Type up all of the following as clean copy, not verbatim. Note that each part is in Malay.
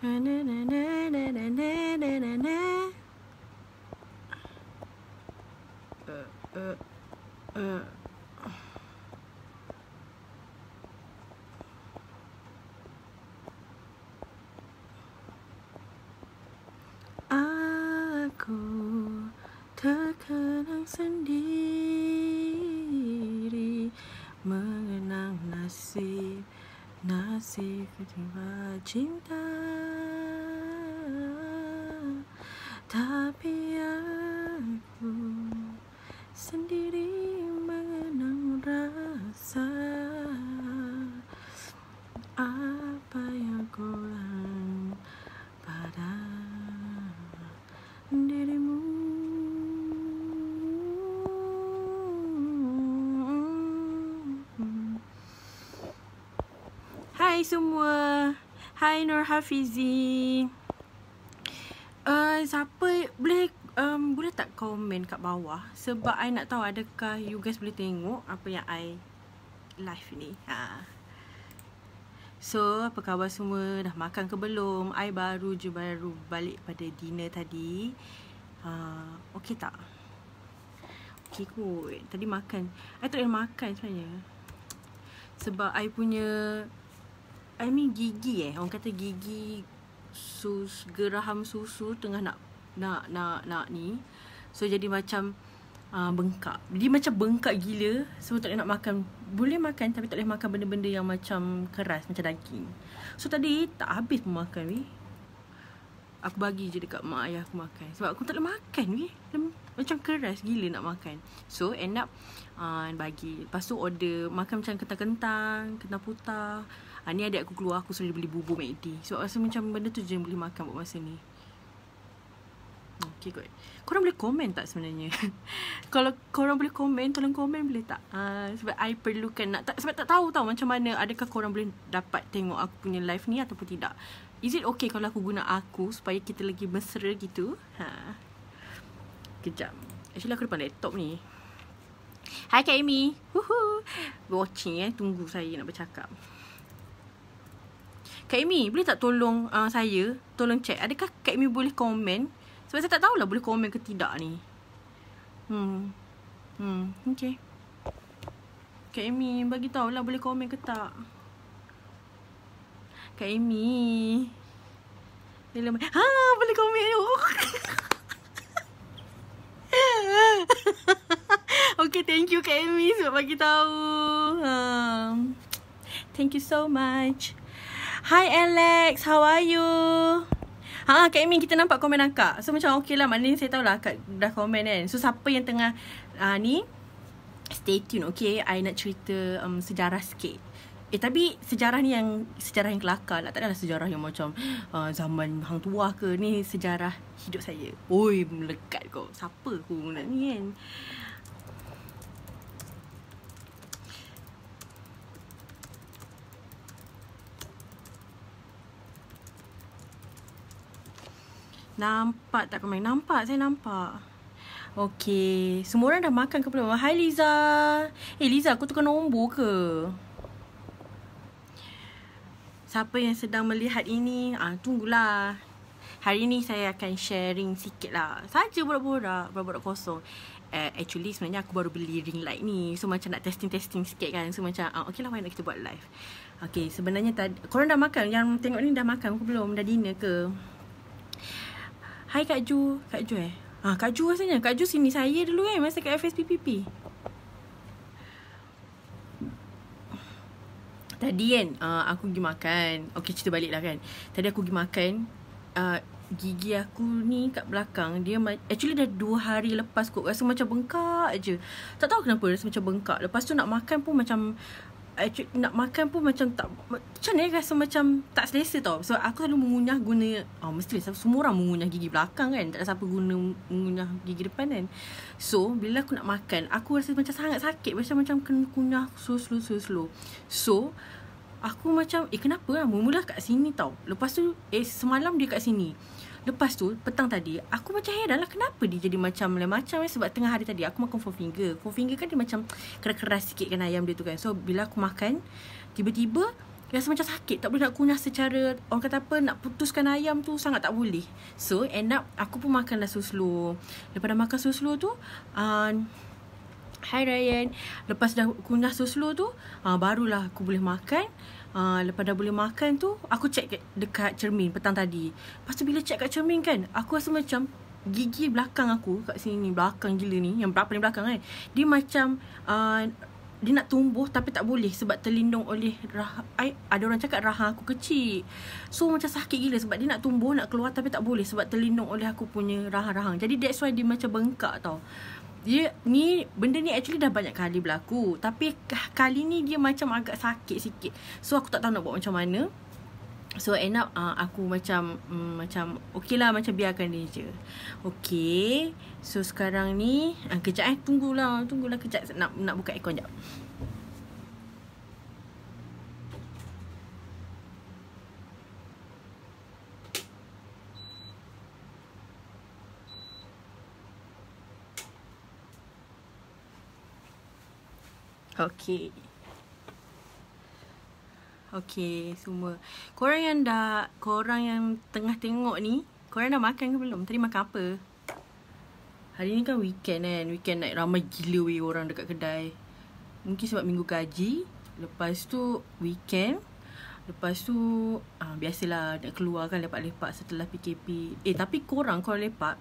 Aku terkenang sendiri, mengenang nasib ketiba cinta. Tapi aku sendiri mengenang rasa apa yang ku lakukan pada dirimu. Hai semua. Hai Nur Hafizi. Siapa boleh tak komen kat bawah, sebab I nak tahu adakah you guys boleh tengok apa yang I live ni. So, apa khabar semua? Dah makan ke belum? I baru balik pada dinner tadi. Okey tak? Okey kot. Tadi makan. I tak boleh makan sebenarnya, sebab I punya gigi orang kata gigi geraham susu tengah nak ni. So jadi macam bengkak. Dia macam bengkak gila. So tak boleh nak makan. Boleh makan tapi tak boleh makan benda-benda yang macam keras, macam daging. So tadi tak habis pun makan weh. Aku bagi je dekat mak ayah aku makan, sebab aku tak boleh makan weh. Macam keras gila nak makan. So end up bagi. Lepas tu order makan macam kentang-kentang, kentang putah. Ni adik aku keluar, aku suruh dia beli bubur McD. Sebab rasa macam benda tu je yang boleh makan buat masa ni. Okay kot. Korang boleh komen tak sebenarnya? Kalau korang boleh komen, tolong komen boleh tak? Sebab I perlukan sebab tak tahu macam mana, adakah korang boleh dapat tengok aku punya live ni ataupun tidak. Is it okay kalau aku guna aku supaya kita lagi mesra gitu? Kejap. Actually aku depan laptop ni. Hai Kak Amy. Watching tunggu saya nak bercakap. Kak Amy, boleh tak tolong tolong check adakah Kak Amy boleh komen? Sebab saya tak tahulah boleh komen ke tidak ni. Okay. Kak Amy, bagi tahulah boleh komen ke tak. Kak Amy. Boleh komen. Okay, thank you Kak Amy sebab bagi tahu. Thank you so much. Hi Alex, how are you? Kak Amy, kita nampak komen akak. So macam okey lah, maknanya saya tahulah akak dah komen kan. So siapa yang tengah ni, stay tune, okay? I nak cerita sejarah sikit. Tapi sejarah ni sejarah yang kelakar lah. Tak adalah sejarah yang macam zaman hang tua ke. Ni sejarah hidup saya. Oi, melekat kau. Siapa aku nak ni kan? Nampak tak komen? Nampak, saya nampak. Okay, semua orang dah makan ke belum? Hai Liza. Liza, aku tukar nombor ke? Siapa yang sedang melihat ini, tunggulah. Hari ni saya akan sharing sikit lah. Saja borak-borak kosong. Actually sebenarnya aku baru beli ring light ni. So macam nak testing sikit kan. So macam okay lah, why not kita buat live. Okay, sebenarnya tadi korang dah makan? Yang tengok ni dah makan ke belum? Dah dinner ke? Hai Kak Ju. Kak Ju Kak Ju rasanya. Kak Ju sini saya dulu kan masa kat FSPPP. Tadi kan aku pergi makan. Okay, cerita balik lah kan. Tadi aku pergi makan. Gigi aku ni kat belakang, dia actually dah 2 hari lepas kot. Rasa macam bengkak je. Tak tahu kenapa rasa macam bengkak. Lepas tu nak makan pun macam tak, macam ni rasa macam tak selesa tau. So aku selalu mengunyah guna mestilah semua orang mengunyah gigi belakang kan. Tak ada siapa guna mengunyah gigi depan kan. So bila aku nak makan, aku rasa macam sangat sakit. Macam kena kunyah slow. So aku macam kenapa lah, mula-mula kat sini tau. Lepas tu semalam dia kat sini. Lepas tu petang tadi aku macam heran lah kenapa dia jadi macam sebab tengah hari tadi aku makan 4 finger. 4 finger kan dia macam keras-keras sikit kan ayam dia tu kan. So bila aku makan, tiba-tiba rasa macam sakit. Tak boleh nak kunyah secara, orang kata apa, nak putuskan ayam tu sangat tak boleh. So end up aku pun makanlah slow-slow. Lepas dah makan slow-slow tu, Hai Ryan, lepas dah kunyah slow-slow tu, barulah aku boleh makan. Lepas dah boleh makan tu, aku check dekat cermin petang tadi. Lepas tu bila check kat cermin kan, aku rasa macam gigi belakang aku kat sini, belakang gila ni, yang paling belakang kan, dia macam dia nak tumbuh tapi tak boleh sebab terlindung oleh ada orang cakap rahang aku kecil. So macam sakit gila sebab dia nak tumbuh, nak keluar tapi tak boleh sebab terlindung oleh aku punya rahang-rahang. Jadi that's why dia macam bengkak tau. Benda ni actually dah banyak kali berlaku, tapi kali ni dia macam agak sakit sikit. So aku tak tahu nak buat macam mana. So end up aku macam okay lah, macam biarkan dia je. Okay, so sekarang ni kejap tunggulah kejap, nak buka aircon jap. Okay, semua. Korang yang tengah tengok ni, korang dah makan ke belum? Tadi makan apa? Hari ni kan weekend kan. Weekend naik ramai gila weh orang dekat kedai. Mungkin sebab minggu gaji. Lepas tu weekend. Lepas tu biasalah nak keluar kan, lepak-lepak setelah PKP. Tapi korang kalau lepak,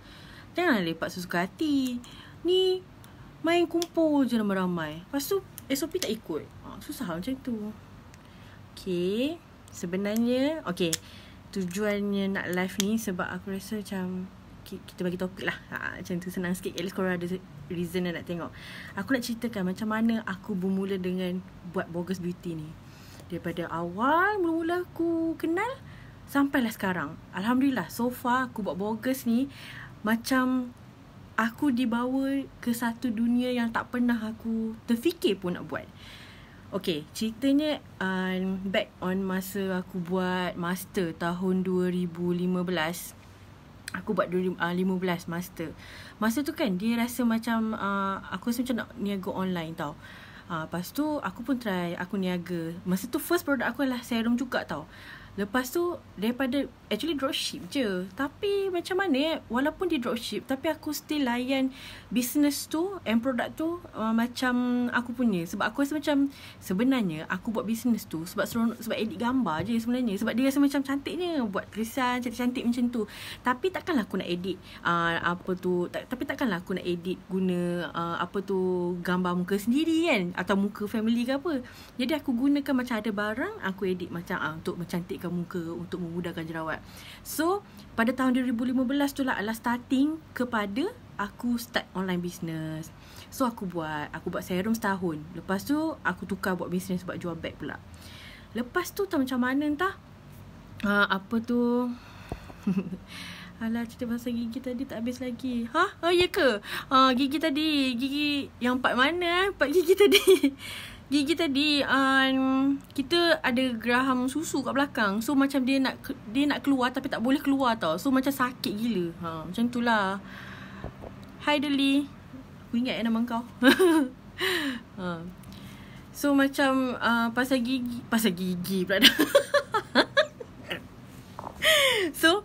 janganlah lepak sesuka hati. Ni main kumpul je ramai-ramai. Lepas tu SOP tak ikut. Susah macam tu. Okay, sebenarnya tujuannya nak live ni sebab aku rasa macam kita bagi topik lah, macam tu senang sikit. At least korang ada reason nak tengok. Aku nak ceritakan macam mana aku bermula dengan buat Bogus Beauty ni. Daripada awal mula-mula aku kenal sampailah sekarang. Alhamdulillah, so far aku buat Bogus ni macam aku dibawa ke satu dunia yang tak pernah aku terfikir pun nak buat. Okay, ceritanya back on masa aku buat master tahun 2015. Aku buat 2015 master. Masa tu kan dia rasa macam aku rasa macam nak niaga online tau. Lepas tu aku pun try, aku niaga. Masa tu first product aku adalah serum juga tau. Lepas tu daripada actually dropship je. Tapi macam mana walaupun dia dropship, tapi aku still layan business tu and produk tu macam aku punya. Sebab aku rasa macam sebenarnya aku buat business tu sebab edit gambar je sebenarnya. Sebab dia rasa macam cantiknya buat tulisan cantik-cantik macam tu. Tapi takkanlah aku nak edit tapi takkanlah aku nak edit guna gambar muka sendiri kan, atau muka family ke apa. Jadi aku gunakan macam ada barang, aku edit macam untuk mencantikkan muka, untuk memudahkan jerawat. So pada tahun 2015 tu lah adalah starting kepada aku start online business. So aku buat serum setahun. Lepas tu aku tukar buat business, buat jual bag pula. Lepas tu macam mana entah Alah, cerita pasal gigi tadi tak habis lagi. Ya ke? Gigi yang part mana? Part gigi tadi. Gigi tadi kita ada geraham susu kat belakang. So macam dia nak keluar tapi tak boleh keluar tau. So macam sakit gila. Macam tu lah. Hai Deli. Aku ingat nama kau. So macam pasal gigi pula dah. So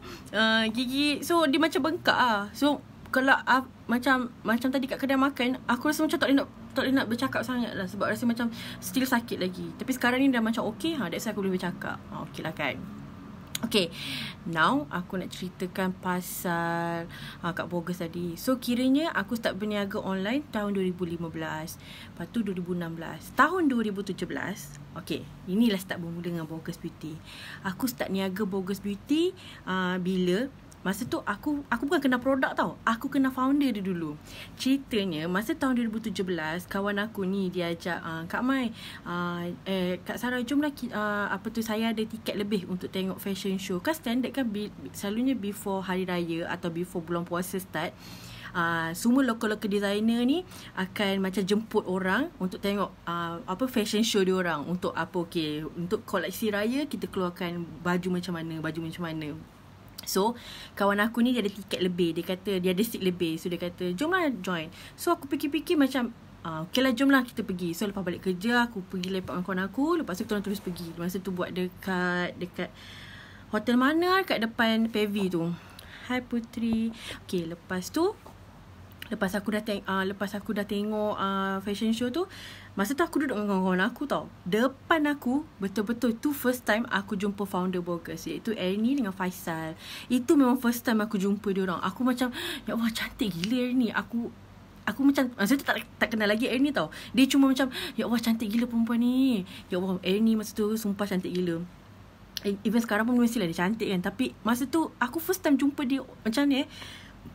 gigi, so dia macam bengkak lah. So kalau macam tadi kat kedai makan, aku rasa macam tak boleh nak bercakap sangat lah, sebab rasa macam still sakit lagi. Tapi sekarang ni dah macam okay, that's why aku boleh bercakap. Okay lah kan. Okay, now aku nak ceritakan pasal Kak Bogus tadi. So kiranya aku start berniaga online tahun 2015. Lepas tu 2016. Tahun 2017, okay, inilah start bermula dengan Bogus Beauty. Aku start niaga Bogus Beauty bila masa tu aku bukan kena produk tau. Aku kena founder dia dulu. Ceritanya masa tahun 2017, kawan aku ni dia ajak Kak Mai, Kak Sarah, jomlah saya ada tiket lebih untuk tengok fashion show. Kan standard kan selalunya before hari raya atau before bulan puasa start, semua local designer ni akan macam jemput orang untuk tengok fashion show dia orang. Untuk untuk koleksi raya kita keluarkan baju macam mana. So kawan aku ni dia ada tiket lebih. Dia kata dia ada seat lebih. So dia kata jomlah join. So aku fikir-fikir macam okay lah jom lah kita pergi. So lepas balik kerja, aku pergi lepak dengan kawan aku. Lepas tu kita orang terus pergi. Masa tu buat dekat hotel mana, kat depan Pevi tu. Hai Putri. Okay, lepas aku dah tengok fashion show tu, masa tu aku duduk dengan kawan-kawan aku tau. Depan aku, betul-betul tu first time aku jumpa founder Bogus, iaitu Ernie dengan Faisal. Itu memang first time aku jumpa diorang. Aku macam, ya Allah, cantik gila Ernie. Aku macam, masa tu tak kenal lagi Ernie tau. Dia cuma macam, ya Allah, cantik gila perempuan ni. Ya Allah, Ernie masa tu sumpah cantik gila. Even sekarang pun mestilah dia cantik kan. Tapi masa tu aku first time jumpa dia macam ni.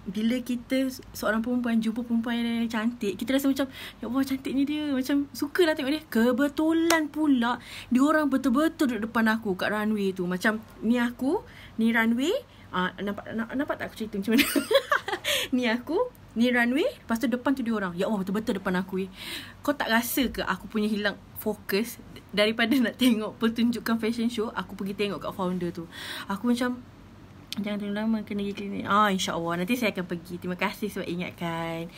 Bila kita seorang perempuan jumpa perempuan yang cantik, kita rasa macam, ya Allah, cantiknya dia. Macam sukalah tengok dia. Kebetulan pula diorang betul-betul duduk depan aku kat runway tu. Macam ni aku, ni runway. Nampak tak aku cerita macam mana? Ni runway, lepas tu depan tu diorang. Ya Allah, betul-betul depan aku. Kau tak rasa ke aku punya hilang fokus daripada nak tengok pertunjukan fashion show, aku pergi tengok kat founder tu. Aku macam, jangan terlalu lama, kena pergi klinik. InsyaAllah nanti saya akan pergi. Terima kasih sebab ingatkan.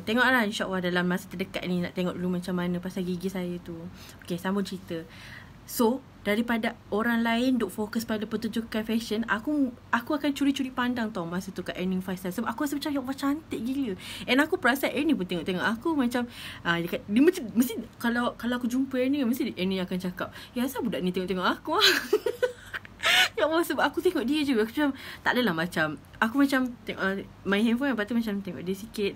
Tengoklah insyaAllah dalam masa terdekat ni. Nak tengok dulu macam mana pasal gigi saya tu. Okay, sambung cerita. So, daripada orang lain duk fokus pada pertunjukan fashion, aku akan curi-curi pandang tau masa tu kat Ernie Faisal. Sebab aku rasa macam, ya Allah, cantik gila. And aku perasan Ernie pun tengok-tengok aku macam, dia macam, mesti kalau aku jumpa Ernie, mesti Ernie akan cakap, ya asal budak ni tengok-tengok aku. Ya Allah, sebab aku tengok dia je. Aku macam, tak adalah macam, aku macam tengok main handphone, lepas tu macam tengok dia sikit.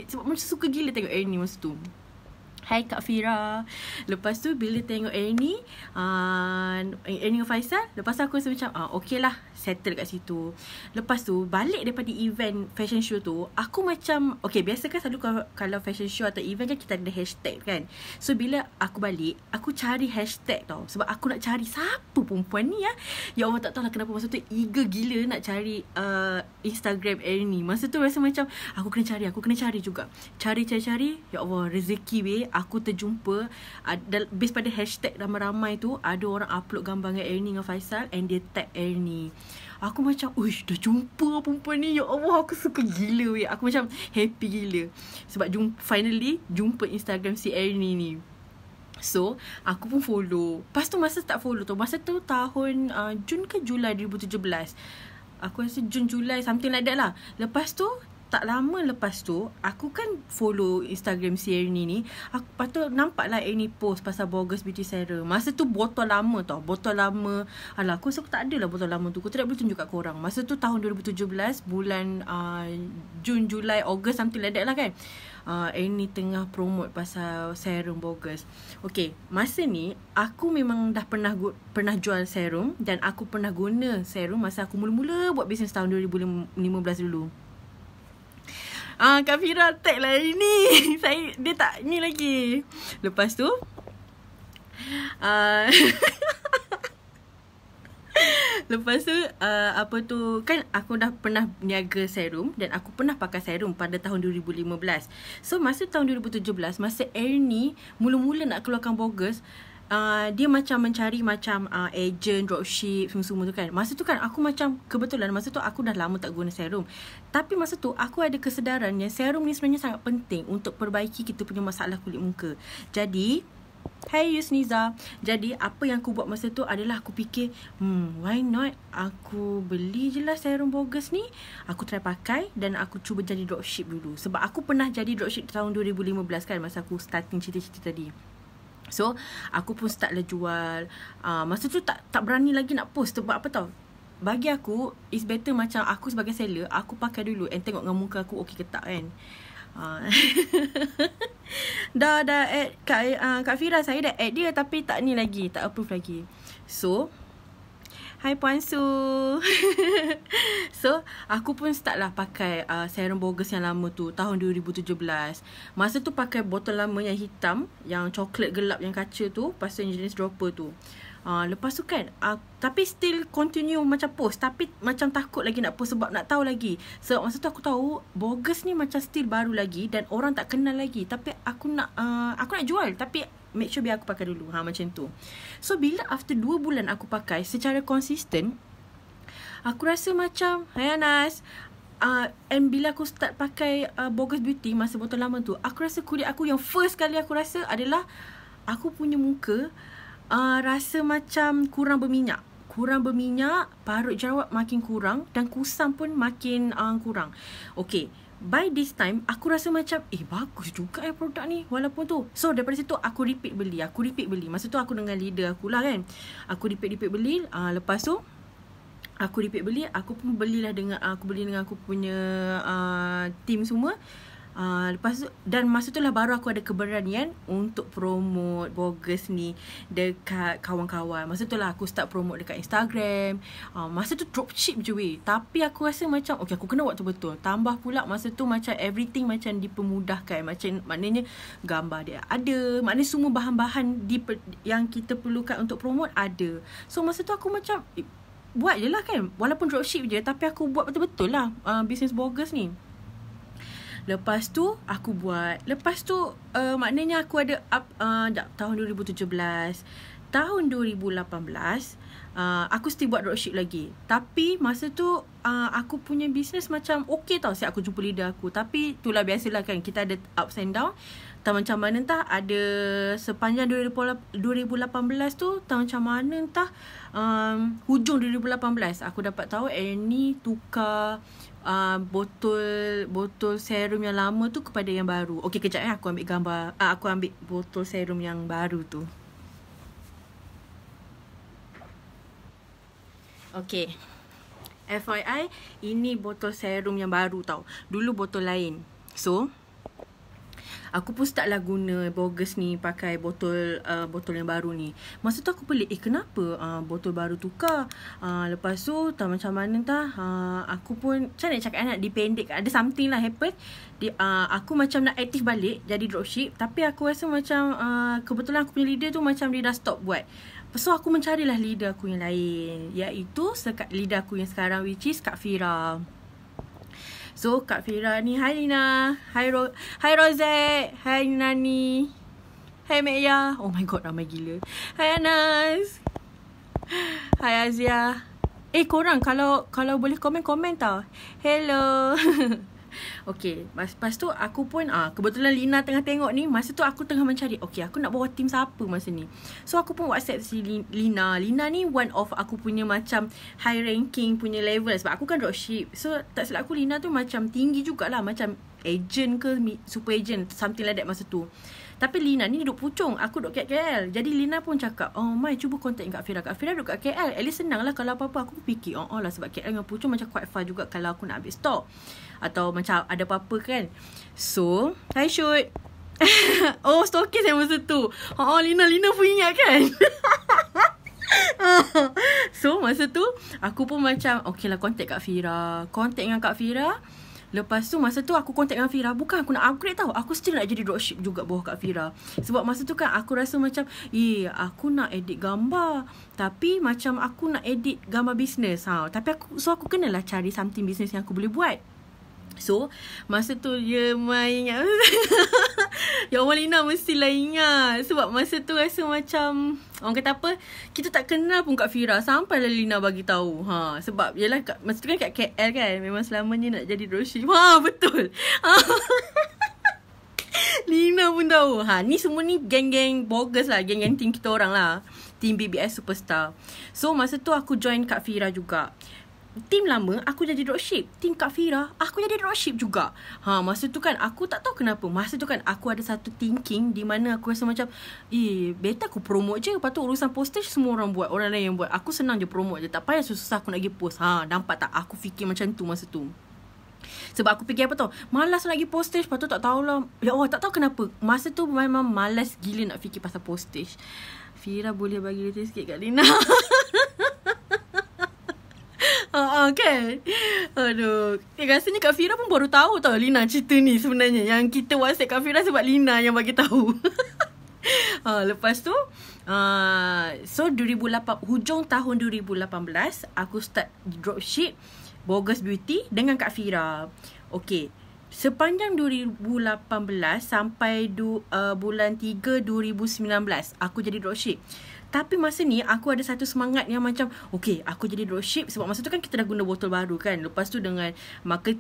Sebab macam suka gila tengok Ernie masa tu. Hai Kak Fira. Lepas tu bila tengok Ernie dengan Faisal, lepas tu aku rasa macam okay lah, settle kat situ. Lepas tu balik daripada event fashion show tu, aku macam, okay, biasa kan selalu kalau fashion show atau event kan kita ada hashtag kan. So bila aku balik, aku cari hashtag tau. Sebab aku nak cari siapa perempuan ni ya. Ya Allah, tak tahulah kenapa masa tu eager gila nak cari Instagram Ernie. Masa tu rasa macam aku kena cari juga. Cari. Ya Allah, rezeki weh, aku terjumpa based pada hashtag ramai-ramai tu, ada orang upload gambar dengan Ernie dengan Faisal, and dia tag Ernie. Aku macam, uish, dah jumpa perempuan ni. Ya Allah, aku suka gila weh. Aku macam happy gila sebab finally jumpa Instagram si Ernie ni. So, aku pun follow. Lepas tu masa tak follow tu, masa tu tahun Jun ke Julai 2017. Aku rasa Jun, Julai, something like that lah. Lepas tu, tak lama lepas tu, aku kan follow Instagram si Ernie ni. Lepas tu nampak lah Ernie post pasal Bogus Beauty Serum. Masa tu botol lama tau. Alah, aku rasa aku tak ada lah botol lama tu. Aku tidak boleh tunjuk kat korang. Masa tu tahun 2017, bulan Jun, Julai, Ogos, something like that lah kan. Ernie tengah promote pasal serum Bogus. Okay, masa ni aku memang dah pernah jual serum, dan aku pernah guna serum masa aku mula-mula buat bisnes tahun 2015 dulu. Kak Fira tag lah ini. Dia tak ni lagi. Lepas tu apa tu, kan aku dah pernah niaga serum, dan aku pernah pakai serum pada tahun 2015. So masa tahun 2017, masa Ernie mula-mula nak keluarkan Bogus, dia macam mencari macam agent, dropship, semua tu kan. Masa tu kan aku macam, kebetulan masa tu aku dah lama tak guna serum. Tapi masa tu aku ada kesedaran yang serum ni sebenarnya sangat penting untuk perbaiki kita punya masalah kulit muka. Jadi, hai Yusniza. Jadi apa yang aku buat masa tu adalah aku fikir, why not aku beli je lah serum Bogus ni, aku try pakai, dan aku cuba jadi dropship dulu. Sebab aku pernah jadi dropship tahun 2015 kan, masa aku starting cerita-cerita tadi. So, aku pun start lah jual. Masa tu tak berani lagi nak post. Sebab apa tau? Bagi aku, it's better macam aku sebagai seller, aku pakai dulu and tengok dengan muka aku okey ke tak kan. Dah add Kak Fira, saya dah add dia tapi tak ni lagi, tak approve lagi. So, hai Puan Su. So, aku pun start lah pakai serum Bogus yang lama tu, tahun 2017. Masa tu pakai botol lama yang hitam, yang coklat gelap, yang kaca tu. Lepas tu yang jenis dropper tu. Lepas tu kan, tapi still continue macam post, tapi macam takut lagi nak post sebab nak tahu lagi. Sebab masa tu aku tahu Bogus ni macam still baru lagi dan orang tak kenal lagi. Tapi aku nak jual, tapi make sure biar aku pakai dulu. Macam tu. So bila after 2 bulan aku pakai secara konsisten, aku rasa macam, hai Anas, And bila aku start pakai Bogus Beauty masa botol lama tu, aku rasa kulit aku yang first kali aku rasa adalah aku punya muka rasa macam kurang berminyak. Parut jerawat makin kurang dan kusam pun makin kurang. Okay, by this time aku rasa macam bagus juga produk ni walaupun tu. So daripada situ aku repeat beli. Masa tu aku dengan leader aku lah kan, aku repeat beli. Lepas tu aku repeat beli, aku pun belilah dengan aku punya team semua. Lepas tu, dan masa tu lah baru aku ada keberanian untuk promote Bogus ni dekat kawan-kawan. Masa tu lah aku start promote dekat Instagram. Masa tu dropship je weh. Tapi aku rasa macam okay, aku kena buat tu betul. Tambah pula masa tu macam everything macam dipermudahkan. Macam maknanya gambar dia ada, maknanya semua bahan-bahan yang kita perlukan untuk promote ada. So masa tu aku macam buat je lah kan. Walaupun dropship je, tapi aku buat betul-betul lah bisnes Bogus ni. Lepas tu aku buat. Lepas tu maknanya aku ada tahun 2017, tahun 2018 aku still buat dropship lagi. Tapi masa tu aku punya business macam okay tau. Siap aku jumpa leader aku. Tapi itulah biasalah kan, kita ada ups and down. Tak macam mana entah, ada sepanjang 2018 tu, tak macam mana entah, hujung 2018 aku dapat tahu Annie tukar botol serum yang lama tu kepada yang baru. Okey, kejap aku ambil gambar. Aku ambil botol serum yang baru tu. Okey, FYI, ini botol serum yang baru tau. Dulu botol lain. So aku pun start lah guna Bogus ni, pakai botol yang baru ni. Masa tu aku pelik, kenapa botol baru tukar? Lepas tu tak macam mana entah, aku pun macam nak cakap, nak dipendek, ada something lah happen. Aku macam nak aktif balik jadi dropship, tapi aku rasa macam kebetulan aku punya leader tu macam dia dah stop buat. So aku mencarilah leader aku yang lain, iaitu leader aku yang sekarang, which is Kak Fira. So Kak Fira ni, hai Lina, hai Rosette, hai Nani, hai Meya. Oh my god, ramai gila. Hai Anas, hai Azia. Korang kalau boleh komen tau. Hello. Okay, lepas tu aku pun kebetulan Lina tengah tengok ni. Masa tu aku tengah mencari, okay, aku nak bawa tim siapa masa ni. So aku pun WhatsApp si Lina. Lina ni one of aku punya macam high ranking punya level, sebab aku kan dropship. So tak silap aku, Lina tu macam tinggi jugalah, macam agent ke super agent, something like that masa tu. Tapi Lina ni duduk Puchong, aku duduk kat KL. Jadi Lina pun cakap, Mai cuba contact Kak Fira. Kak Fira duduk kat KL, at least senang lah kalau apa-apa. Aku fikir lah, sebab KL dengan Puchong macam quite far juga kalau aku nak ambil stok atau macam ada apa-apa kan. So I shoot. Stokis yang masa tu. Lina pun ingat kan. So masa tu aku pun macam okay lah, contact Kak Fira. Contact dengan Kak Fira. Lepas tu masa tu aku contact dengan Fira, bukan aku nak upgrade tau. Aku still nak jadi dropship juga bawah Kak Fira. Sebab masa tu kan aku rasa macam aku nak edit gambar, tapi macam aku nak edit gambar bisnes. Tapi aku kenalah cari something bisnes yang aku boleh buat. So masa tu dia main ingat. Ya Allah, Lina mestilah ingat. Sebab masa tu rasa macam orang kata apa, kita tak kenal pun Kak Fira sampailah Lina bagi tahu. Sebab yalah masa tu kan kat KL kan, memang selamanya nak jadi dropship. Betul. Lina pun tahu. Ni semua ni geng-geng Bogus lah, geng-geng team kita orang lah, team BBS Superstar. So masa tu aku join Kak Fira juga. Team lama aku jadi dropship, team Kak Fira aku jadi dropship juga. Masa tu kan aku tak tahu kenapa, masa tu kan aku ada satu thinking di mana aku rasa macam better aku promote je. Lepas tu urusan postage semua orang buat, orang lain yang buat. Aku senang je promote je, tak payah susah aku nak pergi post. Nampak tak, aku fikir macam tu masa tu. Sebab aku fikir apa tau, malas lagi postage. Lepas tu tak tahulah, ya Allah, tak tahu kenapa masa tu memang malas gila nak fikir pasal postage. Fira boleh bagi detail sikit kat Lina. Kan. Aduh, rasanya Kak Fira pun baru tahu tau Lina cerita ni sebenarnya. Yang kita WhatsApp Kak Fira sebab Lina yang bagi tahu. Lepas tu so hujung tahun 2018 aku start dropship Bogus Beauty dengan Kak Fira. Okay, sepanjang 2018 sampai bulan 3 2019 aku jadi dropship. Tapi masa ni aku ada satu semangat yang macam okay, aku jadi dropship. Sebab masa tu kan kita dah guna botol baru kan. Lepas tu dengan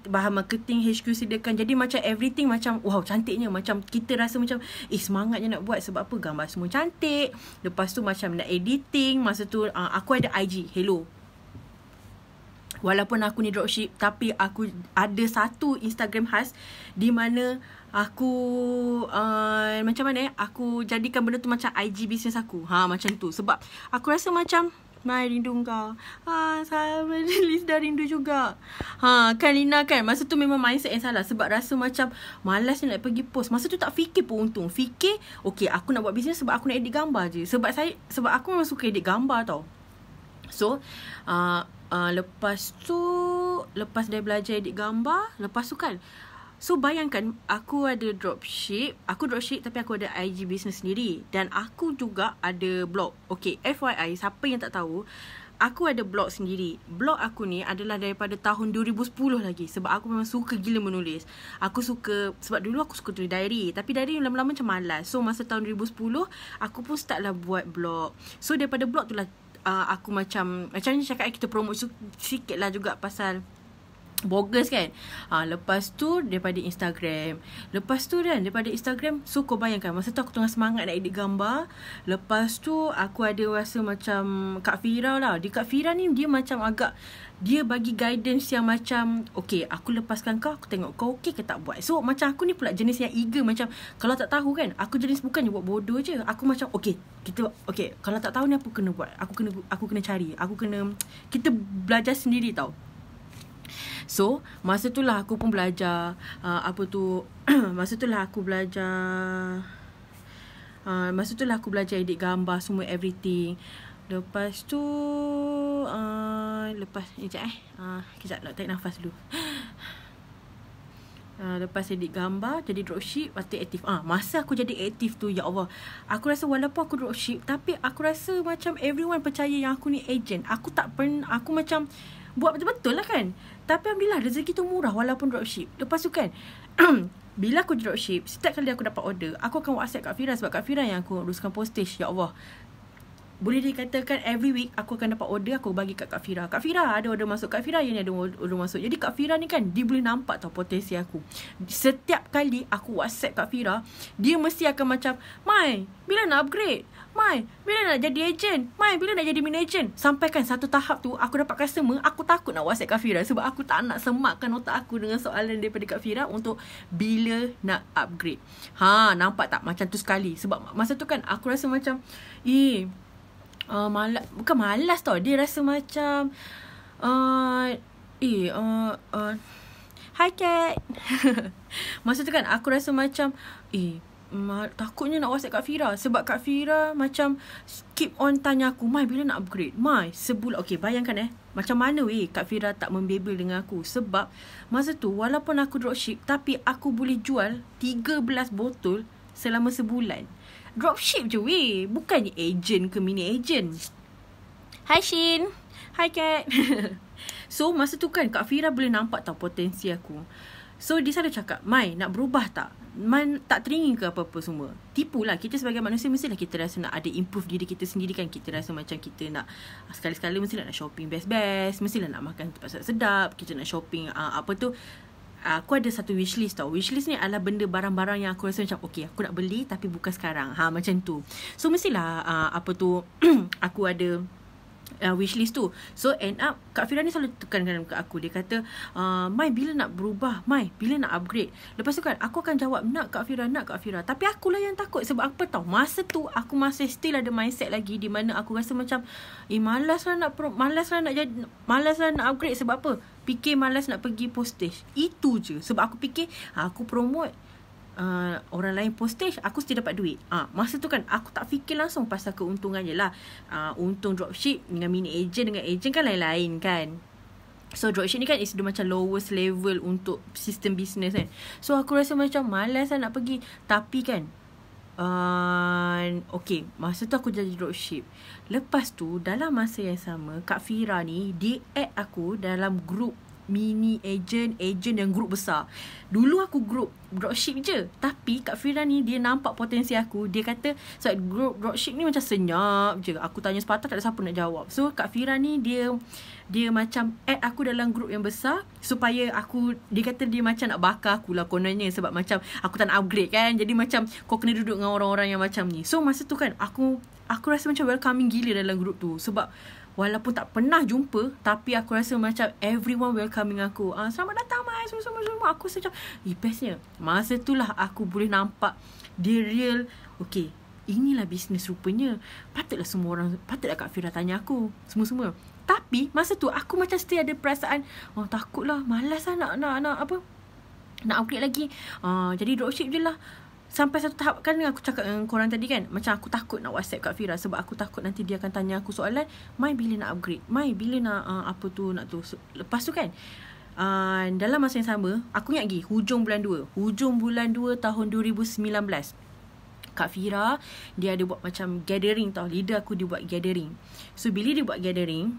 bahan marketing HQ sediakan, jadi macam everything macam wow, cantiknya. Macam kita rasa macam semangatnya nak buat. Sebab apa, gambar semua cantik. Lepas tu macam nak editing. Masa tu aku ada IG, hello, walaupun aku ni dropship, tapi aku ada satu Instagram khas di mana aku macam mana aku jadikan benda tu macam IG business aku. Macam tu. Sebab aku rasa macam Mai, rindu kau. Saya Liz dah rindu juga. Kan Lina kan, masa tu memang mindset yang salah. Sebab rasa macam malas nak pergi post. Masa tu tak fikir pun untung. Fikir okay, aku nak buat bisnes sebab aku nak edit gambar je. Sebab aku memang suka edit gambar tau. So lepas dia belajar edit gambar, lepas tu kan, so bayangkan aku ada dropship. Aku dropship tapi aku ada IG business sendiri. Dan aku juga ada blog. Okay, FYI, siapa yang tak tahu, aku ada blog sendiri. Blog aku ni adalah daripada tahun 2010 lagi. Sebab aku memang suka gila menulis. Aku suka, sebab dulu aku suka tulis diary. Tapi diary lama-lama macam malas. So masa tahun 2010, aku pun start lah buat blog. So daripada blog tu lah aku macam ni cakap, kita promote sikit lah juga pasal bogus kan. Lepas tu daripada Instagram. So kau bayangkan, masa tu aku tengah semangat nak edit gambar. Lepas tu aku ada rasa macam Kak Fira lah. Kak Fira ni dia macam agak, dia bagi guidance yang macam okay, aku lepaskan kau, aku tengok kau okay ke tak buat. So macam aku ni pula jenis yang eager. Macam kalau tak tahu kan, aku jenis bukannya buat bodoh je. Aku macam okay, kalau tak tahu ni apa kena buat. Aku kena cari. Kita belajar sendiri tau. So masa tu lah aku pun belajar masa tu lah aku belajar edit gambar semua, everything. Lepas tu kejap nak tarik nafas dulu. Lepas edit gambar, jadi dropship, lepas tu aktif. Masa aku jadi aktif tu, ya Allah, aku rasa walaupun aku dropship, tapi aku rasa macam everyone percaya yang aku ni agent. Aku macam buat betul-betul lah kan. Tapi alhamdulillah rezeki tu murah walaupun dropship. Lepas tu kan bila aku dropship, setiap kali aku dapat order, aku akan WhatsApp Kak Fira. Sebab Kak Fira yang aku uruskan postage. Ya Allah, boleh dikatakan every week aku akan dapat order, aku bagi kat Kak Fira. Kak Fira ada order masuk, Kak Fira yang ada order masuk. Jadi Kak Fira ni kan, dia boleh nampak tau potensi aku. Setiap kali aku WhatsApp Kak Fira, dia mesti akan macam, Mai, bila nak upgrade? Mai, bila nak jadi agent? Mai, bila nak jadi mini agent? Sampai kan satu tahap tu, aku dapat customer, aku takut nak WhatsApp Kak Fira. Sebab aku tak nak semakkan otak aku dengan soalan daripada Kak Fira untuk bila nak upgrade. Nampak tak macam tu sekali. Sebab masa tu kan, aku rasa macam bukan malas tau. Dia rasa macam hi Kat. Masa tu kan aku rasa macam takutnya nak WhatsApp Kak Fira. Sebab Kak Fira macam keep on tanya aku, Mai bila nak upgrade? Mai, sebulan. Okay, bayangkan macam mana Kak Fira tak membebel dengan aku. Sebab masa tu walaupun aku dropship, tapi aku boleh jual 13 botol selama sebulan. Dropship je bukannya agent ke mini agent. Hi Shin, hi Kat. So masa tu kan Kak Fira boleh nampak tau potensi aku. So dia selalu cakap, Mai nak berubah tak? Mai tak teringin ke apa-apa semua? Tipulah, kita sebagai manusia mestilah kita rasa nak ada improve diri kita sendiri kan. Kita rasa macam kita nak sekali-sekala mestilah nak shopping best-best, mestilah nak makan tempat sedap, kita nak shopping aku ada satu wishlist tau. Wishlist ni adalah benda barang-barang yang aku rasa macam okay, aku nak beli tapi bukan sekarang. Macam tu. So mestilah aku ada wishlist tu. So end up Kak Fira ni selalu tekankan ke aku. Dia kata, Mai bila nak berubah? Mai bila nak upgrade? Lepas tu kan aku akan jawab, nak Kak Fira. Tapi akulah yang takut. Sebab apa tau, masa tu aku masih still ada mindset lagi di mana aku rasa macam malas lah nak upgrade. Sebab apa? Fikir malas nak pergi postage. Itu je. Sebab aku fikir aku promote orang lain postage, aku still dapat duit. Masa tu kan aku tak fikir langsung pasal keuntungan je lah. Untung dropship dengan mini agent, dengan agent kan lain-lain kan. So dropship ni kan is the macam lowest level untuk sistem business kan. So aku rasa macam malas lah nak pergi. Tapi kan okay, masa tu aku jadi dropship. Lepas tu dalam masa yang sama, Kak Fira ni dia add aku dalam group mini agent yang grup besar. Dulu aku grup dropship je, tapi Kak Fira ni dia nampak potensi aku. Dia kata sebab grup dropship ni macam senyap je, aku tanya sepatah tak ada siapa nak jawab. So Kak Fira ni dia macam add aku dalam grup yang besar supaya aku, dia kata dia macam nak bakar aku lah kononnya, sebab macam aku tak nak upgrade kan. Jadi macam kau kena duduk dengan orang-orang yang macam ni. So masa tu kan aku rasa macam welcoming gila dalam grup tu, sebab walaupun tak pernah jumpa, tapi aku rasa macam everyone welcoming aku. Selamat datang Mai, semua. Aku rasa macam bestnya. Masa tu lah aku boleh nampak dia real. Okay, inilah bisnes rupanya. Patutlah Kak Fira tanya aku semua. Tapi masa tu aku macam still ada perasaan, takutlah, malas lah nak upgrade lagi. Jadi dropship je lah. Sampai satu tahap kan aku cakap dengan korang tadi kan, macam aku takut nak WhatsApp Kak Fira, sebab aku takut nanti dia akan tanya aku soalan, Mai bila nak upgrade, Mai bila nak nak tu. Lepas tu kan dalam masa yang sama, aku ingat lagi hujung bulan 2 tahun 2019, Kak Fira dia ada buat macam gathering tau. Leader aku dia buat gathering. So bila dia buat gathering,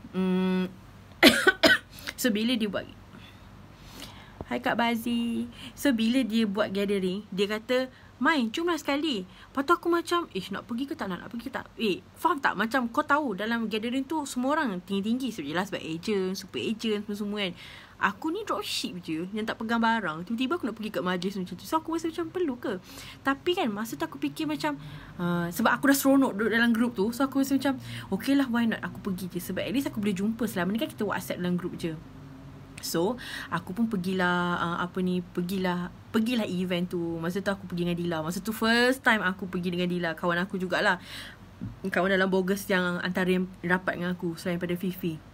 Hai Kak Bazi. So bila dia buat gathering, dia kata, Mai, jomlah sekali. Lepas tu aku macam, nak pergi ke tak, nak pergi ke tak? Faham tak? Macam kau tahu dalam gathering tu semua orang tinggi-tinggi. Sebab agent, super agent, semua kan. Aku ni dropship je yang tak pegang barang. Tiba-tiba aku nak pergi kat majlis macam tu. So aku rasa macam perlu ke? Tapi kan masa tu aku fikir macam sebab aku dah seronok duduk dalam grup tu. So aku rasa macam okay lah, why not aku pergi je. Sebab at least aku boleh jumpa. Selama ni kan kita WhatsApp dalam grup je. So aku pun pergilah event tu. Masa tu aku pergi dengan Dila. Masa tu first time aku pergi dengan Dila, kawan aku jugalah, kawan dalam bogus yang antara yang rapat dengan aku selain pada Fifi.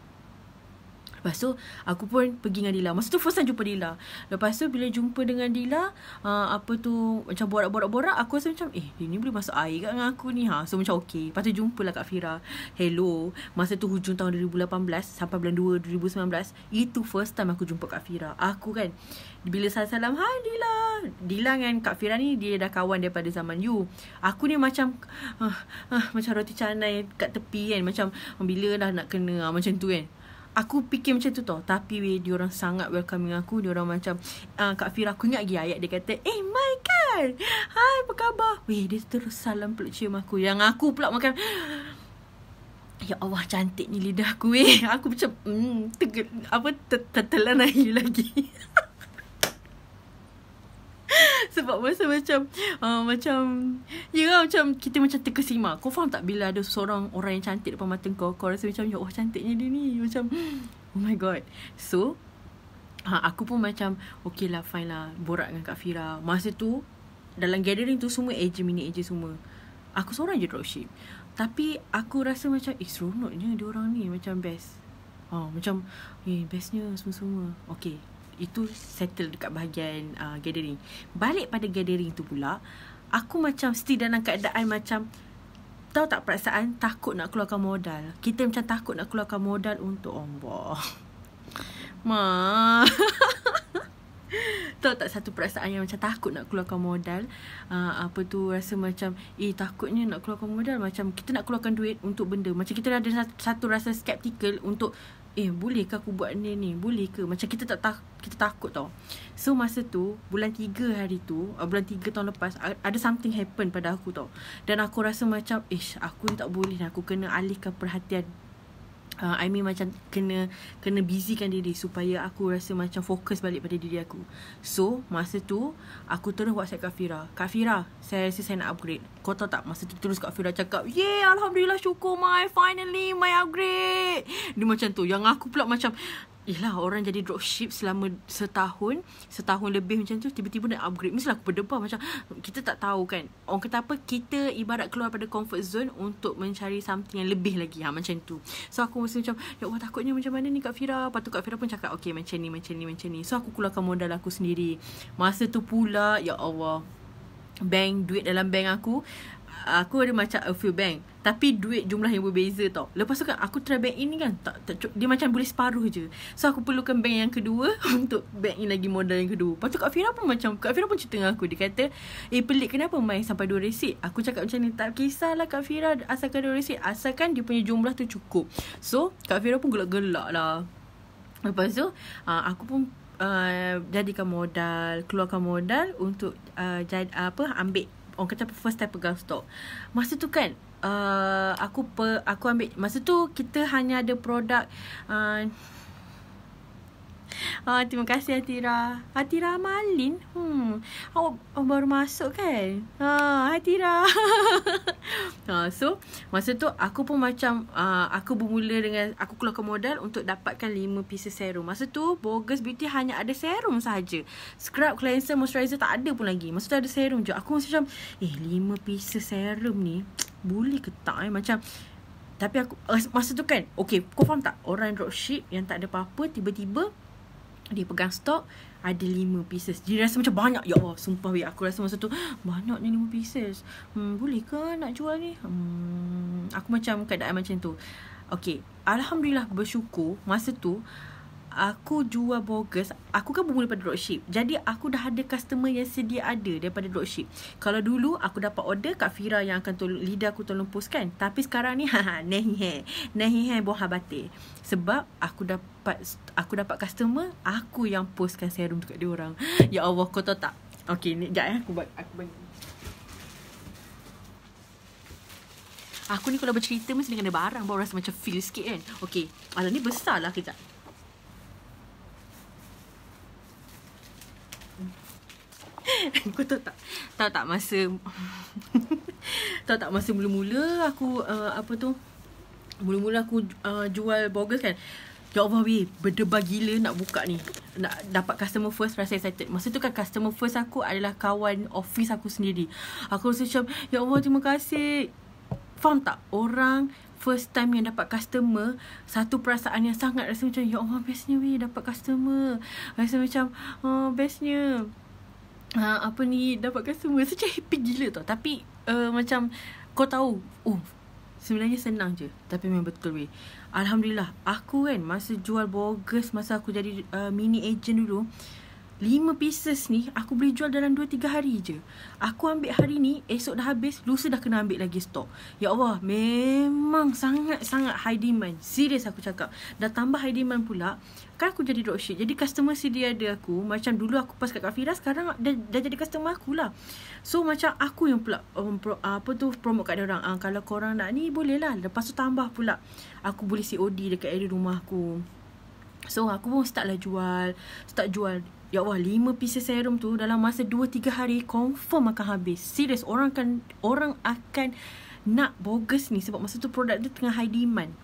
Lepas tu aku pun pergi dengan Dila. Masa tu first time jumpa Dila. Lepas tu bila jumpa dengan Dila, macam borak-borak, aku rasa macam dia ni boleh masuk air kat dengan aku ni. So macam okay. Lepas tu jumpalah Kak Fira. Hello. Masa tu hujung tahun 2018 sampai bulan 2 2019, itu first time aku jumpa Kak Fira. Aku kan bila salam, hai Dila. Dila dengan Kak Fira ni dia dah kawan daripada zaman you. Aku ni macam macam roti canai kat tepi kan. Macam bila dah nak kena macam tu kan. Aku fikir macam tu tau. Tapi diorang sangat welcoming aku. Diorang macam Kak Fira, aku ingat lagi ayat dia kata, Mai kan, hai apa khabar. Dia terus salam peluk cium aku. Yang aku pula makan, ya Allah cantik ni lidah aku. Aku macam tertelan air lagi. Sebab masa macam macam kita macam terkesima. Kau faham tak bila ada seorang orang yang cantik depan mata kau rasa macam, ya Allah cantiknya dia ni. Macam oh my god. So aku pun macam okay lah, fine lah, borak dengan Kak Fira. Masa tu dalam gathering tu semua agent, mini agent semua. Aku seorang je dropship. Tapi aku rasa macam seronoknya dia orang ni, macam best. Macam bestnya semua. Okay, itu settle dekat bahagian gathering. Balik pada gathering tu pula, aku macam still dalam keadaan macam, tahu tak perasaan takut nak keluarkan modal. Kita macam takut nak keluarkan modal untuk Allah. Tahu tak satu perasaan yang macam takut nak keluarkan modal. Rasa macam takutnya nak keluarkan modal. Macam kita nak keluarkan duit untuk benda, macam kita ada satu rasa skeptical untuk boleh ke aku buat ni? Boleh ke? Macam kita takut tau. So masa tu bulan 3 hari tu, bulan 3 tahun lepas, ada something happen pada aku tau. Dan aku rasa macam aku ni tak boleh, aku kena alihkan perhatian. Macam kena busykan diri supaya aku rasa macam fokus balik pada diri aku. So masa tu aku terus WhatsApp Kak Fira, saya rasa saya nak upgrade. Kau tahu tak, masa tu terus Kak Fira cakap, Alhamdulillah, syukur Mai, finally Mai upgrade. Dia macam tu. Yang aku pula macam, orang jadi dropship selama setahun lebih macam tu, tiba-tiba nak upgrade. Mestilah aku berdebar. Macam kita tak tahu kan, orang kata apa, kita ibarat keluar pada comfort zone untuk mencari something yang lebih lagi. Macam tu. So aku mesti macam, ya Allah, takutnya macam mana ni Kak Fira. Lepas tu Kak Fira pun cakap, okay, macam ni. So aku keluarkan modal aku sendiri. Masa tu pula, ya Allah, duit dalam bank aku ada macam a few bank, tapi duit jumlah yang berbeza tau. Lepas tu kan aku try bank ini kan, dia macam boleh separuh je. So aku perlukan bank yang kedua untuk bank in lagi modal yang kedua. Lepas tu Kak Fira pun cerita dengan aku. Dia kata, pelik kenapa Mai sampai 2 resit. Aku cakap macam ni, tak kisahlah Kak Fira, asalkan 2 resit, asalkan dia punya jumlah tu cukup. So Kak Fira pun gelak-gelak lah. Lepas tu aku pun jadikan modal, keluarkan modal untuk ambil orang kata first time pegang stok. Masa tu kan aku ambil, masa tu kita hanya ada produk terima kasih Atira Malin. Awak baru masuk kan? Atira. So masa tu aku pun macam aku bermula dengan aku keluarkan modal untuk dapatkan 5 pieces serum. Masa tu Bogus Beauty hanya ada serum sahaja. Scrub, cleanser, moisturizer tak ada pun lagi. Masa tu ada serum je. Aku macam 5 pieces serum ni boleh ke tak macam. Tapi aku masa tu kan, okay, kau faham tak? Orang dropship yang tak ada apa-apa, tiba-tiba dia pegang stok ada 5 pieces. Dia rasa macam banyak. Ya Allah, sumpah weh, aku rasa masa tu banyaknya 5 pieces. Boleh ke nak jual ni? Aku macam keadaan macam tu. Okay, alhamdulillah, bersyukur masa tu aku jual Bogus. Aku kan bermula pada dropship, jadi aku dah ada customer yang sedia ada daripada dropship. Kalau dulu aku dapat order, Kak Fira yang akan tolong, leader aku tolong post kan. Tapi sekarang ni nahi buah batik. Sebab aku dapat customer, aku yang postkan serum dekat dia orang. Ya Allah, kau tahu tak? Okay, ni sekejap aku bagi. Aku ni kalau bercerita mesti dengan ada barang, baru rasa macam feel sikit kan. Okay, alah ni besar lah, kejap. Kau tahu tak masa tahu tak masa mula-mula aku mula-mula aku jual Bogus kan. Ya Allah weh, berdebar gila nak buka ni, nak dapat customer first, rasa excited. Masa tu kan customer first aku adalah kawan office aku sendiri. Aku rasa macam ya Allah, terima kasih. Faham tak? Orang first time yang dapat customer, satu perasaan yang sangat rasa macam ya Allah, bestnya weh dapat customer. Rasa macam bestnya dapat customer. Macam happy gila tau. Tapi macam kau tahu, sebenarnya senang je, tapi memang betul weh. Alhamdulillah, aku kan masa jual Bogus, masa aku jadi mini agent dulu, 5 pieces ni aku boleh jual dalam 2-3 hari je. Aku ambil hari ni, esok dah habis, lusa dah kena ambil lagi stok. Ya Allah, memang sangat-sangat high demand. Serius aku cakap. Dah tambah high demand pula, kan aku jadi dropship, jadi customer sedia ada aku. Macam dulu aku pas kat Kak Fira, sekarang dah jadi customer aku lah. So macam aku yang pula promote kat dia orang. Kalau korang nak ni boleh lah. Lepas tu tambah pula aku boleh COD dekat area rumah aku. So aku pun start jual. Ya Allah, 5 pieces serum tu dalam masa 2-3 hari confirm akan habis. Serius, orang akan nak Bogus ni sebab masa tu produk dia tengah high demand.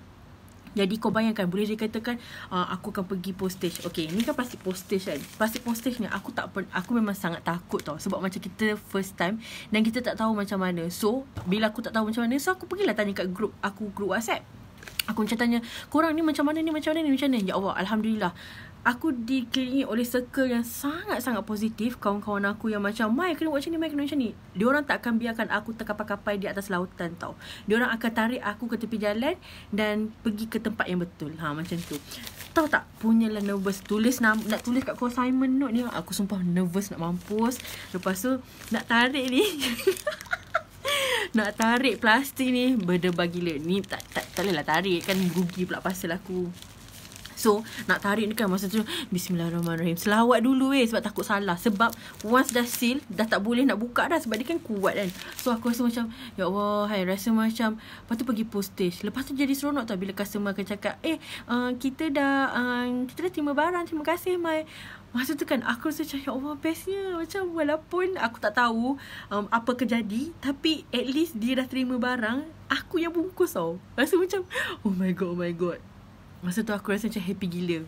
Jadi kau bayangkan, boleh dikatakan aku akan pergi postage. Okay, ni kan plastik postage kan. Plastik postage ni aku memang sangat takut tau. Sebab macam kita first time dan kita tak tahu macam mana. So bila aku tak tahu macam mana, so aku pergilah tanya kat grup WhatsApp. Aku macam tanya, korang ni macam mana ni, macam mana. Ya Allah, alhamdulillah, aku dikelilingi oleh circle yang sangat-sangat positif. Kawan-kawan aku yang macam, Mai kena buat macam ni, Mai kena macam ni. Diorang tak akan biarkan aku terkapai-kapai di atas lautan tau. Diorang akan tarik aku ke tepi jalan dan pergi ke tempat yang betul. Macam tu. Tahu tak, punyalah nervous. Nak tulis kat assignment note ni, aku sumpah nervous nak mampus. Lepas tu nak tarik ni nak tarik plastik ni berdebar gila. Ni tak bolehlah tarik, kan rugi pula pasal aku. So nak tarik ni kan, masa tu Bismillahirrahmanirrahim, selawat dulu sebab takut salah. Sebab once dah seal, dah tak boleh nak buka dah, sebab dia kan kuat kan. So aku rasa macam ya Allah, rasa macam. Lepas tu pergi postage. Lepas tu jadi seronok tau bila customer akan cakap kita dah terima barang, terima kasih Mai. Masa tu kan aku rasa macam ya Allah, bestnya. Macam walaupun aku tak tahu apa kejadi, tapi at least dia dah terima barang, aku yang bungkus tau. Rasa macam oh my god. Masa tu aku rasa macam happy gila.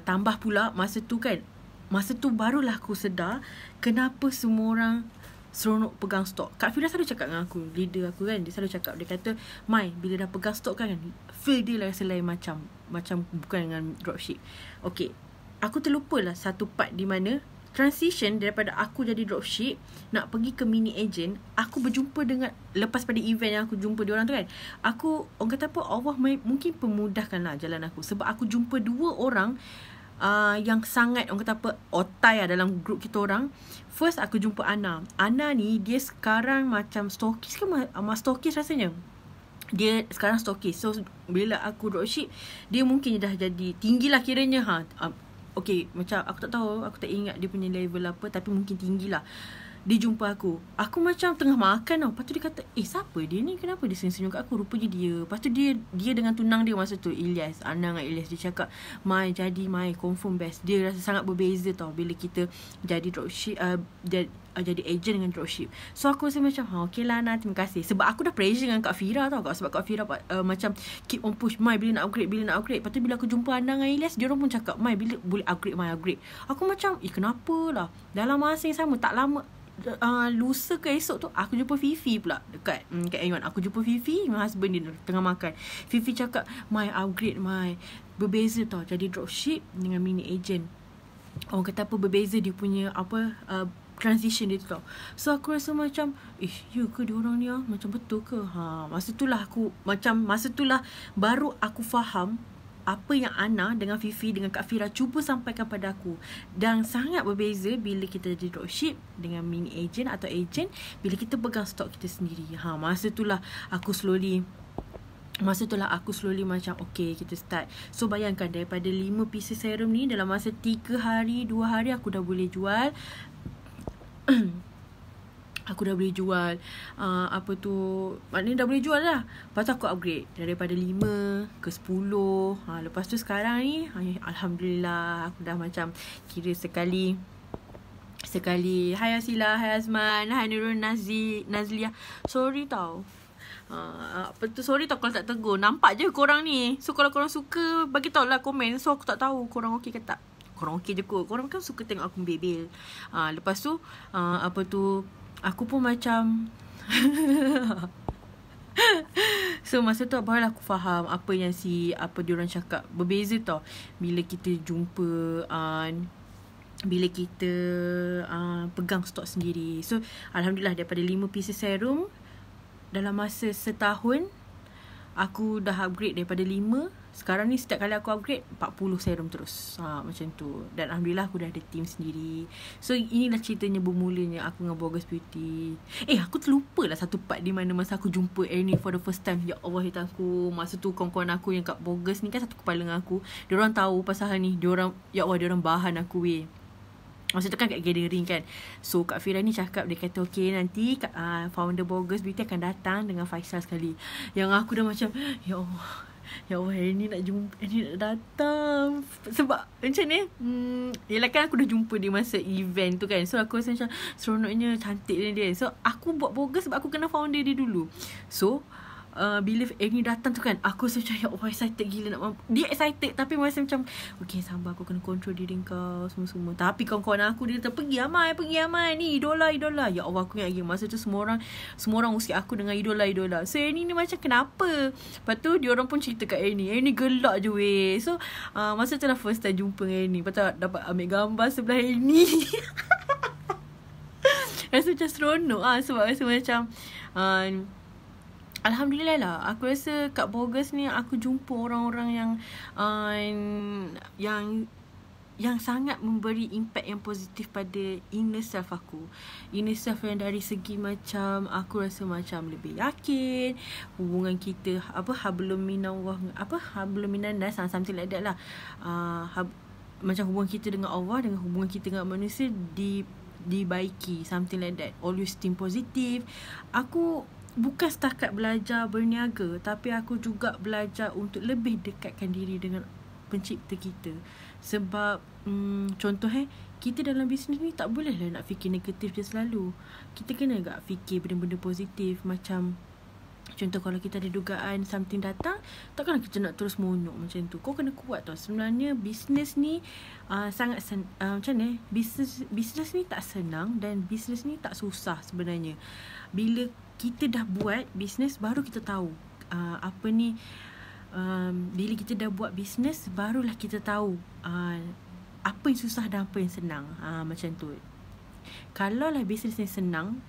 Tambah pula masa tu barulah aku sedar kenapa semua orang seronok pegang stok. Kak Fira selalu cakap dengan aku, leader aku kan, dia selalu cakap, dia kata, Mai, bila dah pegang stok kan, feel dia rasa lain macam bukan dengan dropship. Okay, aku terlupalah satu part di mana transition daripada aku jadi dropship nak pergi ke mini agent. Aku berjumpa dengan, lepas pada event yang aku jumpa diorang tu kan, aku, orang kata apa, Allah mungkin pemudahkanlah jalan aku. Sebab aku jumpa 2 orang yang sangat, orang kata apa, otai dalam grup kita orang. First aku jumpa Ana ni, dia sekarang macam stokis ke stokis rasanya. dia sekarang stokis. So bila aku dropship, dia mungkin dah jadi tinggi lah kiranya. Okay, macam aku tak tahu, aku tak ingat dia punya level apa, tapi mungkin tinggi lah. Dia jumpa aku macam tengah makan tau. Lepas tu dia kata, siapa dia ni, kenapa dia senyum-senyum kat aku? Rupanya dia. Lepas tu dia dengan tunang dia masa tu, Ilyas, Ana dengan Ilyas. Dia cakap, Mai confirm best. Dia rasa sangat berbeza tau bila kita jadi dropship, jadi agent dengan dropship. So aku rasa macam okay lah Ana, terima kasih. Sebab aku dah pressure dengan Kak Fira tau. Sebab Kak Fira macam keep on push, Mai bila nak upgrade. Lepas tu bila aku jumpa Ana dengan Ilyas, dia orang pun cakap, Mai bila boleh upgrade, Mai upgrade. Aku macam kenapa lah. Dalam masa yang sama, tak lama, lusa ke esok tu aku jumpa Fifi pula dekat A1. Aku jumpa Fifi dengan husband dia tengah makan. Fifi cakap, Mai upgrade, Mai berbeza tau jadi dropship dengan mini agent. Orang kata apa berbeza dia punya transition dia tu tau. So aku rasa macam ya ke diorang ni macam betul ke? Masa tu lah baru aku faham apa yang Ana dengan Fifi dengan Kak Fira cuba sampaikan pada aku. Dan sangat berbeza bila kita jadi dropship dengan mini agent atau agent bila kita pegang stok kita sendiri. Masa tu lah aku slowly macam okay, kita start. So bayangkan daripada 5 pieces serum ni dalam masa 3 hari 2 hari aku dah boleh jual. Aku dah boleh jual maknanya dah boleh jual lah. Lepas tu aku upgrade daripada 5 ke 10. Lepas tu sekarang ni Alhamdulillah aku dah macam kira sekali Hai Asila, hai Azman, hai Nurul, Nazlia. Sorry tau sorry tau kalau tak tegur. Nampak je korang ni. So kalau korang suka, bagi tahu lah komen. So aku tak tahu korang okey ke tak. Korang okey je kot. Korang kan suka tengok aku bebel. Lepas tu aku pun macam so masa tu barulah aku faham apa yang diorang cakap. Berbeza tau bila kita jumpa bila kita pegang stok sendiri. So Alhamdulillah daripada 5 pieces serum dalam masa setahun aku dah upgrade daripada 5. Sekarang ni setiap kali aku upgrade 40 serum terus. Macam tu. Dan Alhamdulillah aku dah ada team sendiri. So inilah ceritanya bermulanya aku dengan Bogus Beauty. Aku terlupa lah satu part di mana masa aku jumpa Ernie for the first time. Ya Allah hitam aku. Masa tu kawan-kawan aku yang kat Bogus ni kan satu kepala dengan aku. Diorang tahu pasal hal ni. Ya Allah, diorang bahan aku weh. Masa tu kan kat gathering kan. So Kak Fira ni cakap, dia kata okay nanti founder Bogus Beauty akan datang dengan Faisal sekali. Yang aku dah macam Ya Allah, ini nak jumpa, ini nak datang. Sebab macam ni yelah kan aku dah jumpa dia masa event tu kan. So aku rasa macam seronoknya, cantik dia. So aku buat Bogus sebab aku kenal founder dia dulu. So bila Amy datang tu kan, aku rasa macam ya Allah, excited gila nak mampu. Dia excited tapi masa macam okay sabar, aku kena control diri kau semua-semua. Tapi kawan-kawan aku dia kata pergi Amai ni idola. Ya Allah, aku ingat lagi masa tu semua orang usik aku dengan idola. So Amy ni macam kenapa. Lepas tu diorang pun cerita kat Amy gelak je weh. So masa tu lah first time jumpa Amy. Lepas tu dapat ambil gambar sebelah Amy. Rasa macam seronok sebab rasa macam Alhamdulillah lah. Aku rasa kat Bogus ni aku jumpa orang-orang yang sangat memberi impact yang positif pada inner self aku. Inner self yang dari segi macam aku rasa macam lebih yakin. Hubungan kita hablum minannas, something like that lah. Macam hubungan kita dengan Allah, dengan hubungan kita dengan manusia dibaiki, something like that. Always think positif. Aku bukan setakat belajar berniaga, tapi aku juga belajar untuk lebih dekatkan diri dengan pencipta kita. Sebab contoh kita dalam bisnes ni tak boleh lah nak fikir negatif je selalu. Kita kena agak fikir benda-benda positif. Macam contoh kalau kita ada dugaan something datang, takkanlah kita nak terus monyok macam tu. Kau kena kuat tau. Sebenarnya bisnes ni sangat macam ni, bisnes ni tak senang dan bisnes ni tak susah sebenarnya. Bila kita dah buat bisnes baru kita tahu bila kita dah buat bisnes barulah kita tahu apa yang susah dan apa yang senang. Macam tu. Kalau lah bisnes ni senang,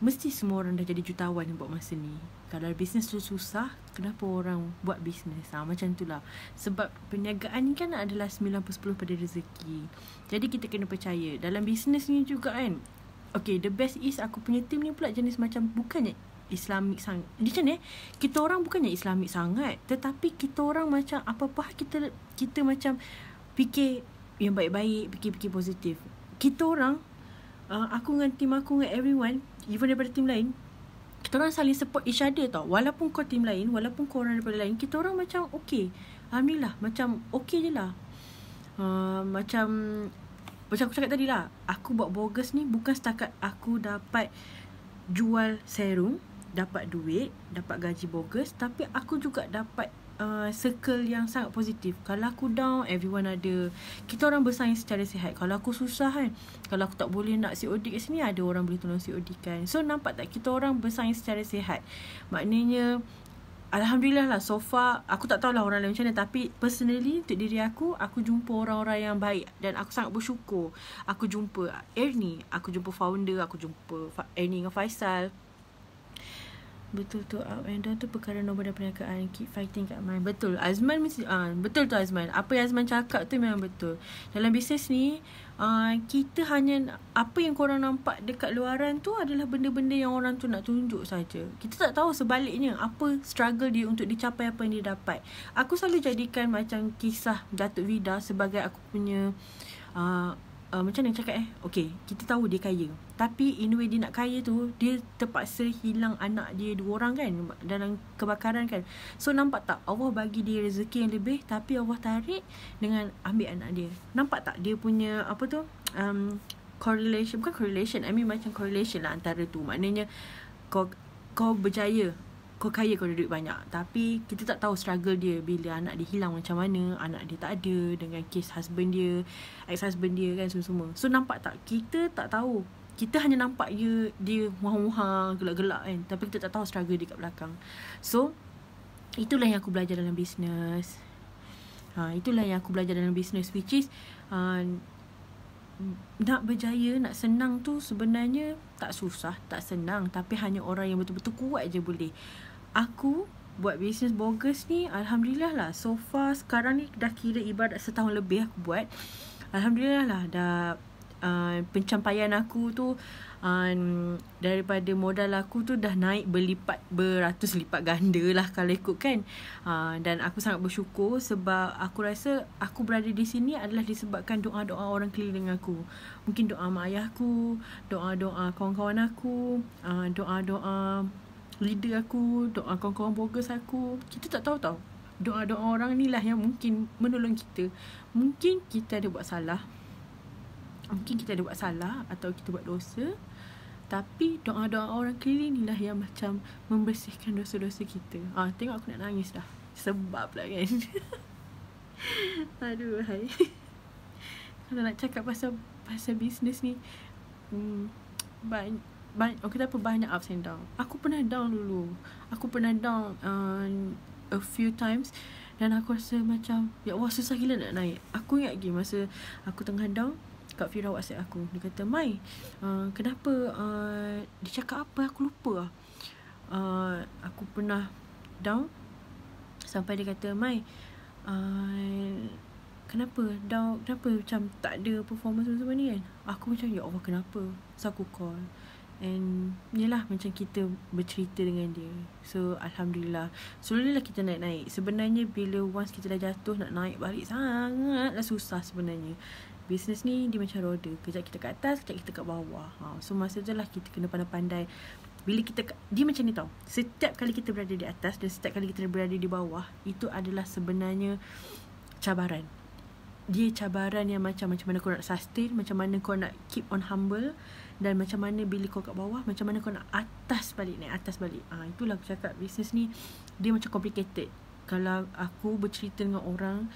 mesti semua orang dah jadi jutawan buat masa ni. Kalau bisnes tu susah, kenapa orang buat bisnes? Macam tu lah. Sebab perniagaan ni kan adalah 90% pada rezeki. Jadi kita kena percaya dalam bisnes ni juga kan. Okay, the best is aku punya team ni pula jenis macam bukannya Islamik sangat. Macam ni, kita orang bukannya Islamik sangat, tetapi kita orang macam apa-apa kita macam fikir yang baik-baik, fikir-fikir positif. Kita orang, aku dengan team aku dengan everyone, even daripada team lain, kita orang saling support each other tau. Walaupun kau team lain, walaupun kau orang daripada lain, kita orang macam okay. Alhamdulillah, macam okay je lah. Macam aku cakap tadi lah, aku buat bogus ni bukan setakat aku dapat jual serum, dapat duit, dapat gaji bogus, tapi aku juga dapat circle yang sangat positif. Kalau aku down, everyone ada. Kita orang bersaing secara sihat. Kalau aku susah kan, kalau aku tak boleh nak COD kat sini, ada orang boleh tolong COD kan. So nampak tak, kita orang bersaing secara sihat. Maknanya Alhamdulillah lah, so far aku tak tahulah orang lain macam mana, tapi personally untuk diri aku jumpa orang-orang yang baik dan aku sangat bersyukur. Aku jumpa Ernie, aku jumpa founder, aku jumpa Ernie dengan Faisal. Betul tu, up and down tu perkara normal dan perniagaan. Keep fighting kat mind. Betul, Azman mesti betul tu Azman. Apa yang Azman cakap tu memang betul. Dalam bisnes ni, kita hanya, apa yang korang nampak dekat luaran tu adalah benda-benda yang orang tu nak tunjuk saja. Kita tak tahu sebaliknya apa struggle dia untuk dicapai apa yang dia dapat. Aku selalu jadikan macam kisah Datuk Vida sebagai aku punya macam mana cakap okay, kita tahu dia kaya, tapi in a way dia nak kaya tu, dia terpaksa hilang anak dia 2 orang kan dalam kebakaran kan. So nampak tak, Allah bagi dia rezeki yang lebih, tapi Allah tarik dengan ambil anak dia. Nampak tak dia punya apa tu, correlation, bukan correlation, I mean macam correlation lah antara tu. Maknanya kau berjaya, kau kaya, kau ada duit banyak, tapi kita tak tahu struggle dia bila anak dia hilang macam mana, anak dia tak ada, dengan kes husband dia, ex-husband dia kan, semua-semua. So nampak tak, kita tak tahu. Kita hanya nampak dia muha-muha, gelak-gelak kan, tapi kita tak tahu struggle dia kat belakang. So itulah yang aku belajar dalam bisnes. Itulah yang aku belajar dalam bisnes, which is nak berjaya, nak senang tu sebenarnya tak susah, tak senang, tapi hanya orang yang betul-betul kuat je boleh. Aku buat bisnes bogus ni, Alhamdulillah lah, so far sekarang ni dah kira ibarat setahun lebih aku buat. Alhamdulillah lah, dah pencapaian aku tu daripada modal aku tu dah naik beratus lipat ganda lah kalau ikut kan. Dan aku sangat bersyukur sebab aku rasa aku berada di sini adalah disebabkan doa-doa orang keliling aku. Mungkin doa mak ayahku, doa-doa kawan-kawan aku, doa-doa leader aku, doa kawan-kawan bogus aku. Kita tak tahu tau, doa-doa orang ni lah yang mungkin menolong kita. Mungkin kita ada buat salah, atau kita buat dosa, tapi doa-doa orang keliling ni lah yang macam membersihkan dosa-dosa kita. Tengok aku nak nangis dah, sebab lah kan. Aduh hai. Kalau nak cakap pasal bisnes ni, banyak ups and down. Aku pernah down dulu. Aku pernah down a few times, dan aku rasa macam ya Allah, susah gila nak naik. Aku ingat lagi masa aku tengah down, Kak Fira WhatsApp aku. Dia kata, Mai, kenapa? Dia cakap apa? Aku lupa. Aku pernah down sampai dia kata, Mai, kenapa down? Kenapa macam tak ada performance semua ni kan? Aku macam, ya Allah, kenapa? So aku call, and yelah, macam kita bercerita dengan dia. So Alhamdulillah, slowly lah kita naik-naik. Sebenarnya bila once kita dah jatuh, nak naik balik sangatlah susah sebenarnya. Bisnes ni dia macam roda, kejap kita kat atas, kejap kita kat bawah. So masa tu lah kita kena pandai-pandai. Bila dia macam ni tau, setiap kali kita berada di atas dan setiap kali kita berada di bawah, itu adalah sebenarnya cabaran. Dia cabaran yang macam mana kau nak sustain, macam mana kau nak keep on humble, dan macam mana bila kau kat bawah, macam mana kau nak naik atas balik. Itulah aku cakap, bisnes ni dia macam complicated. Kalau aku bercerita dengan orang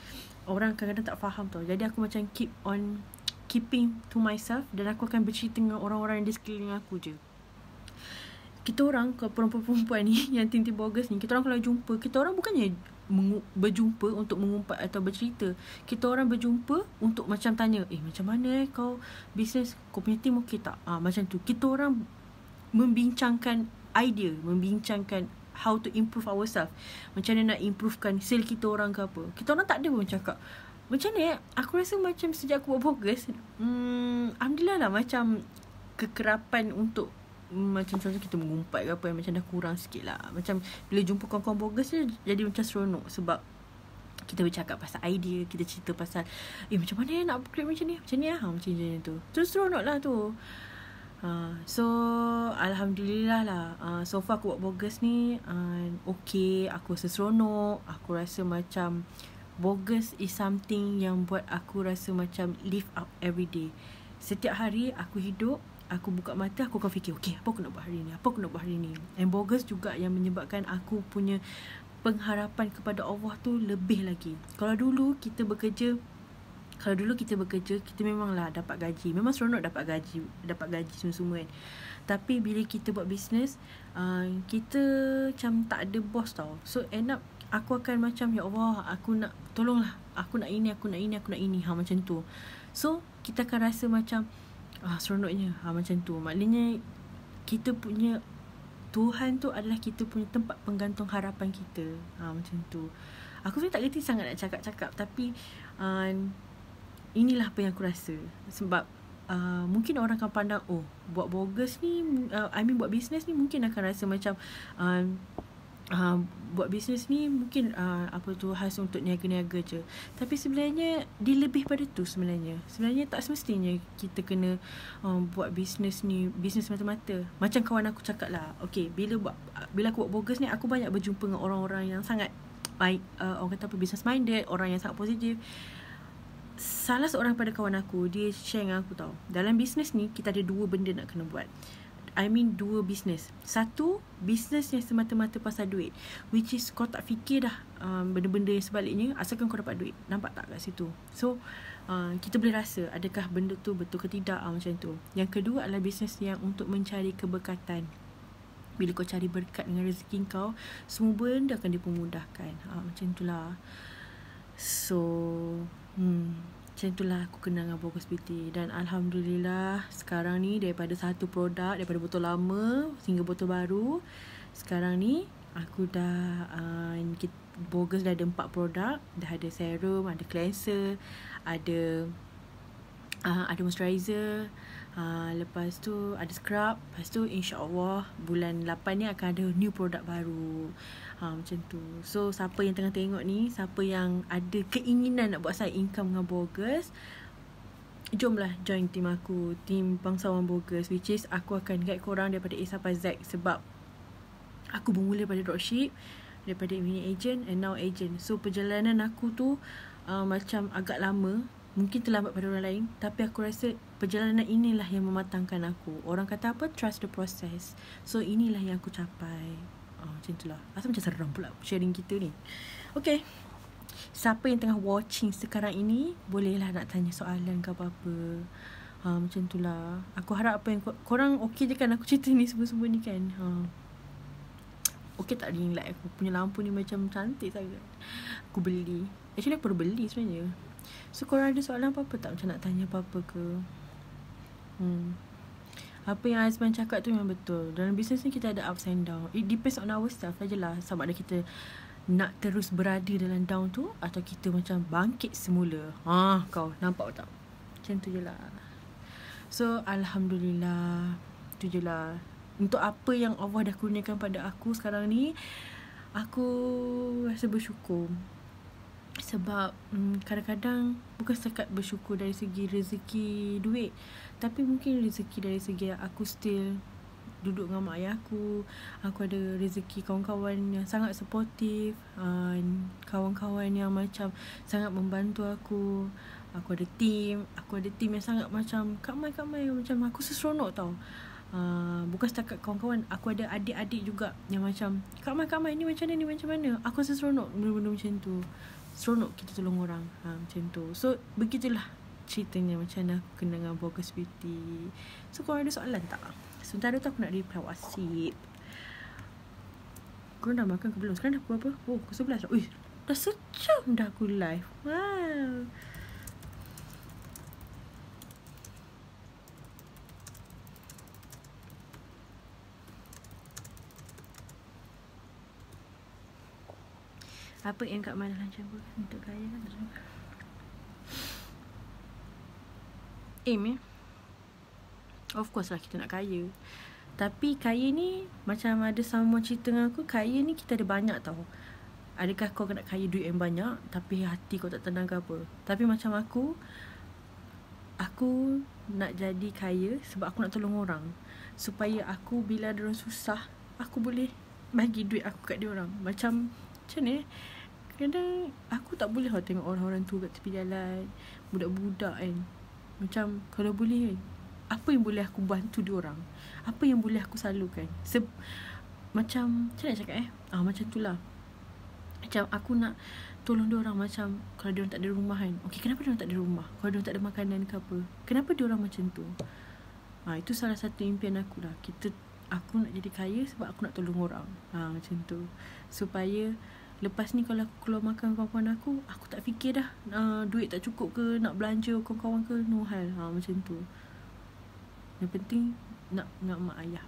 kadang-kadang tak faham tau. Jadi aku macam keep on keeping to myself, dan aku akan bercerita dengan orang-orang di sekeliling aku je. Kita orang, kalau perempuan-perempuan ni yang tim-tim bogus ni, kita orang kalau jumpa, kita orang bukannya berjumpa untuk mengumpat atau bercerita. Kita orang berjumpa untuk macam tanya, macam mana kau bisnes, kau punya tim okey tak? Macam tu. Kita orang membincangkan idea, membincangkan how to improve ourselves. Macam mana nak improvekan sale kita orang ke apa. Kita orang tak ada pun cakap macam ni. Aku rasa macam sejak aku buat bogus, Alhamdulillah lah, macam kekerapan untuk macam contoh kita mengumpat ke apa yang macam dah kurang sikit lah. Macam bila jumpa kawan-kawan bogus je, jadi macam seronok. Sebab kita bercakap pasal idea, kita cerita pasal macam mana nak create macam ni, macam ni lah, macam tu. Terus seronok lah tu. So Alhamdulillah lah, so far aku buat bogus ni okay, aku rasa seronok. Aku rasa macam bogus is something yang buat aku rasa macam live up every day. Setiap hari aku hidup, aku buka mata, aku akan fikir, okay, apa aku nak buat hari ni, apa aku nak buat hari ni. And bogus juga yang menyebabkan aku punya pengharapan kepada Allah tu lebih lagi. Kalau dulu kita bekerja, kita memanglah dapat gaji. Memang seronok dapat gaji semua kan. Tapi bila kita buat bisnes, kita macam tak ada bos tau. So end up aku akan macam, ya Allah, aku nak, tolonglah, aku nak ini, aku nak ini, aku nak ini, macam tu. So kita akan rasa macam seronoknya, macam tu. Maknanya kita punya Tuhan tu adalah kita punya tempat penggantung harapan kita. Macam tu. Aku sebenarnya tak gerti sangat nak cakap-cakap, tapi inilah apa yang aku rasa. Sebab mungkin orang akan pandang, buat bogus ni, buat bisnes ni mungkin akan rasa macam buat bisnes ni mungkin khas untuk niaga-niaga je. Tapi sebenarnya dia lebih pada tu sebenarnya. Sebenarnya tak semestinya kita kena buat bisnes ni bisnes mata-mata. Macam kawan aku cakap lah, okay, bila aku buat bogus ni, aku banyak berjumpa dengan orang-orang yang sangat baik, orang kata apa, business minded, orang yang sangat positif. Salah seorang pada kawan aku, dia share dengan aku tau, dalam bisnes ni kita ada 2 benda nak kena buat. 2 bisnes. Satu, bisnes yang semata-mata pasal duit, which is kau tak fikir dah benda-benda yang sebaliknya, asalkan kau dapat duit. Nampak tak kat situ? So kita boleh rasa adakah benda tu betul ke tidak, macam tu. Yang kedua adalah bisnes yang untuk mencari keberkatan. Bila kau cari berkat dengan rezeki kau, semua benda akan dipermudahkan. Macam itulah. So macam itulah aku kenal dengan Bogus Beauty. Dan Alhamdulillah sekarang ni, daripada satu produk, daripada botol lama hingga botol baru, sekarang ni aku dah Bogus dah ada 4 produk. Dah ada serum, ada cleanser, ada moisturizer, lepas tu ada scrub. Lepas tu insyaAllah bulan 8 ni akan ada new produk baru. Macam tu. So siapa yang tengah tengok ni, siapa yang ada keinginan nak buat side income dengan Bogus, jomlah join team aku, team Bangsawan Bogus, which is aku akan guide korang daripada A sampai Z. Sebab aku bermula daripada dropship, daripada mini agent and now agent. So perjalanan aku tu macam agak lama, mungkin terlambat pada orang lain, tapi aku rasa perjalanan inilah yang mematangkan aku. Orang kata apa? Trust the process. So inilah yang aku capai. Macam itulah. Asal macam seram pula sharing kita ni. Okay, siapa yang tengah watching sekarang ini, bolehlah nak tanya soalan ke apa-apa. Macam itulah. Aku harap apa yang korang okay je kan aku cerita ni semua-semua ni kan. Okay tak ring light aku punya lampu ni macam cantik sangat. Aku beli. Actually aku baru beli sebenarnya. So korang ada soalan apa-apa tak, macam nak tanya apa-apa ke? Apa yang Azman cakap tu memang betul. Dalam bisnes ni kita ada ups and down. It depends on our self sajalah. Sama ada kita nak terus berada dalam down tu, atau kita macam bangkit semula. Kau nampak tak? Macam tu je lah. So Alhamdulillah, tu je lah. Untuk apa yang Allah dah kurniakan pada aku sekarang ni, aku rasa bersyukur. Sebab kadang-kadang bukan setakat bersyukur dari segi rezeki duit, tapi mungkin rezeki dari segi aku still duduk dengan mak ayah aku. Aku ada rezeki kawan-kawan yang sangat supportive, kawan-kawan yang macam sangat membantu aku. Aku ada team yang sangat macam Kak Mai macam aku seronok tau. Bukan setakat kawan-kawan, aku ada adik-adik juga yang macam Kak Mai ni macam mana. Aku seronok benda-benda macam tu. Seronok kita tolong orang, macam tu. So begitulah ceritanya macam mana aku kenal dengan Bogus Beauty. So korang ada soalan tak? Sementara tu aku nak reply WhatsApp. Korang dah makan ke belum? Sekarang dah pukul berapa? Pukul 11 dah. Dah sejam dah aku live. Wow. Apa yang kat mana lancar pun untuk kaya kan? Aim Of course lah kita nak kaya. Tapi kaya ni, macam ada someone cerita dengan aku, kaya ni kita ada banyak tau. Adakah kau nak kaya duit yang banyak tapi hati kau tak tenang ke apa? Tapi macam aku nak jadi kaya sebab aku nak tolong orang. Supaya aku bila ada orang susah, aku boleh bagi duit aku kat dia orang. Macam ni, kadang aku tak boleh tengok orang-orang tu kat tepi jalan, budak-budak kan. Macam kalau boleh kan, apa yang boleh aku bantu dia orang? Apa yang boleh aku salurkan? Macam nak cakap macam tu lah. Macam aku nak tolong dia orang. Macam kalau dia orang tak ada rumah kan, okay, kenapa dia orang tak ada rumah? Kalau dia orang tak ada makanan ke apa, kenapa dia orang macam tu? Itu salah satu impian aku lah. Aku nak jadi kaya sebab aku nak tolong orang. Macam tu. Supaya lepas ni kalau aku keluar makan kawan-kawan aku tak fikir dah duit tak cukup ke, nak belanja kawan-kawan ke, no hal. Macam tu. Yang penting nak mak ayah.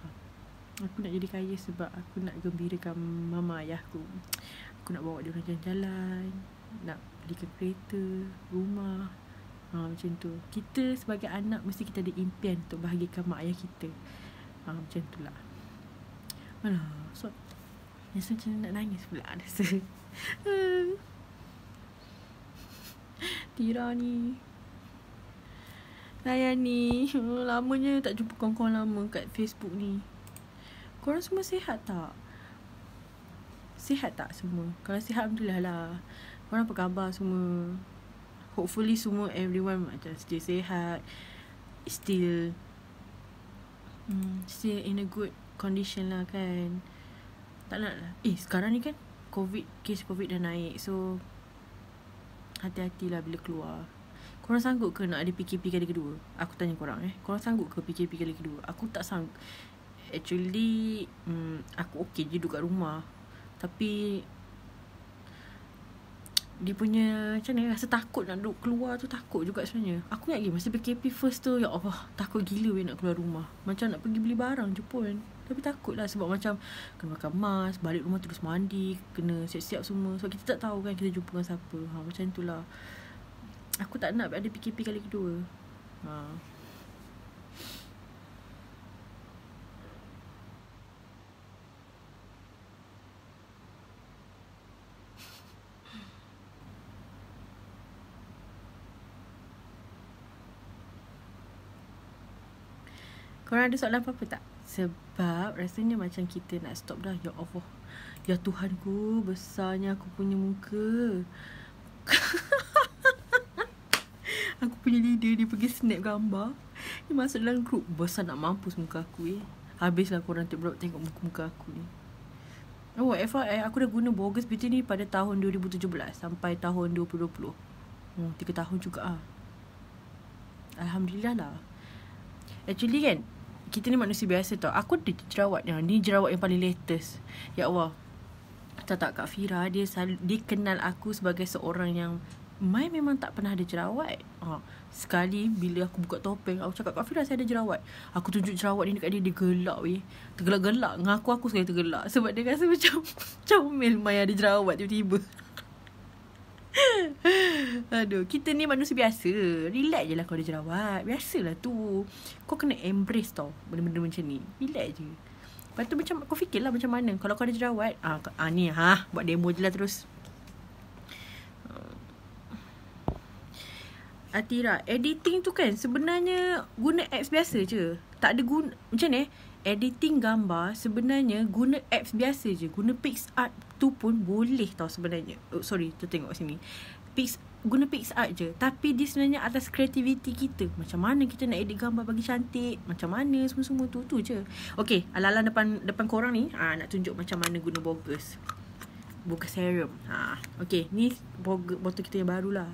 Aku nak jadi kaya sebab aku nak gembirakan mama ayahku. Aku nak bawa dia orang jalan-jalan, nak belikan kereta, rumah. Macam tu. Kita sebagai anak mesti kita ada impian untuk bahagikan mak ayah kita. Macam tu lah. Alah, so rasa macam nak nangis pula rasa. Tira ni, saya ni lamanya tak jumpa kawan-kawan lama kat Facebook ni. Korang semua sihat tak? Sihat tak semua? Kalau sihat, alhamdulillah lah. Korang apa khabar semua? Hopefully semua, everyone macam still sihat, still in a good condition lah kan. Tak nak lah. Sekarang ni kan kes COVID dah naik. So hati-hatilah bila keluar. Korang sanggup ke nak ada PKP kali kedua? Aku tanya korang korang sanggup ke PKP kali kedua? Aku tak sanggup. Actually aku okay je duduk kat rumah. Tapi dia punya macam ni, rasa takut nak duduk keluar tu. Takut juga sebenarnya. Aku ingat lagi masa PKP first tu, ya Allah, takut gila nak keluar rumah. Macam nak pergi beli barang je pun. Tapi takut lah sebab macam kena pakai mask, balik rumah terus mandi, kena siap-siap semua. Sebab kita tak tahu kan kita jumpa dengan siapa. Macam tu lah. Aku tak nak ada PKP kali kedua. Korang ada soalan apa-apa tak? Sebab rasanya macam kita nak stop dah. Ya Allah, ya Tuhanku, besarnya aku punya muka. Aku punya leader, dia pergi snap gambar, dia masuk dalam group. Besar nak mampus muka aku Habislah korang tengok muka aku ni. FYI, aku dah guna Bogus Beauty ni pada tahun 2017 sampai tahun 2020. 3 tahun juga Alhamdulillah lah. Actually kan, kita ni manusia biasa tau. Aku ada jerawat ni jerawat yang paling latest. Ya Allah, tak Kak Fira, dia kenal aku sebagai seorang yang Mai memang tak pernah ada jerawat. Sekali bila aku buka topeng, aku cakap, Kak Fira, saya ada jerawat. Aku tunjuk jerawat ni dekat dia. Dia gelak tergelak-gelak. Ngaku aku sekali tergelak. Sebab dia rasa macam comel Mai ada jerawat tiba-tiba. Aduh, kita ni manusia biasa. Relax je lah kalau ada jerawat. Biasalah tu. Kau kena embrace tau benda-benda macam ni. Relax je. Lepas tu macam kau fikirlah macam mana kalau kau ada jerawat. Ni buat demo je lah terus. Atira, editing tu kan sebenarnya guna apps biasa je. Tak ada guna macam ni. Editing gambar sebenarnya guna apps biasa je. Guna PixArt tu pun boleh tau sebenarnya. Tu tengok sini. Guna PixArt je. Tapi dia sebenarnya atas kreativiti kita. Macam mana kita nak edit gambar bagi cantik, macam mana semua-semua tu je. Okay, ala-ala depan korang ni nak tunjuk macam mana guna Bogus serum. Okay, ni botol kita yang baru lah.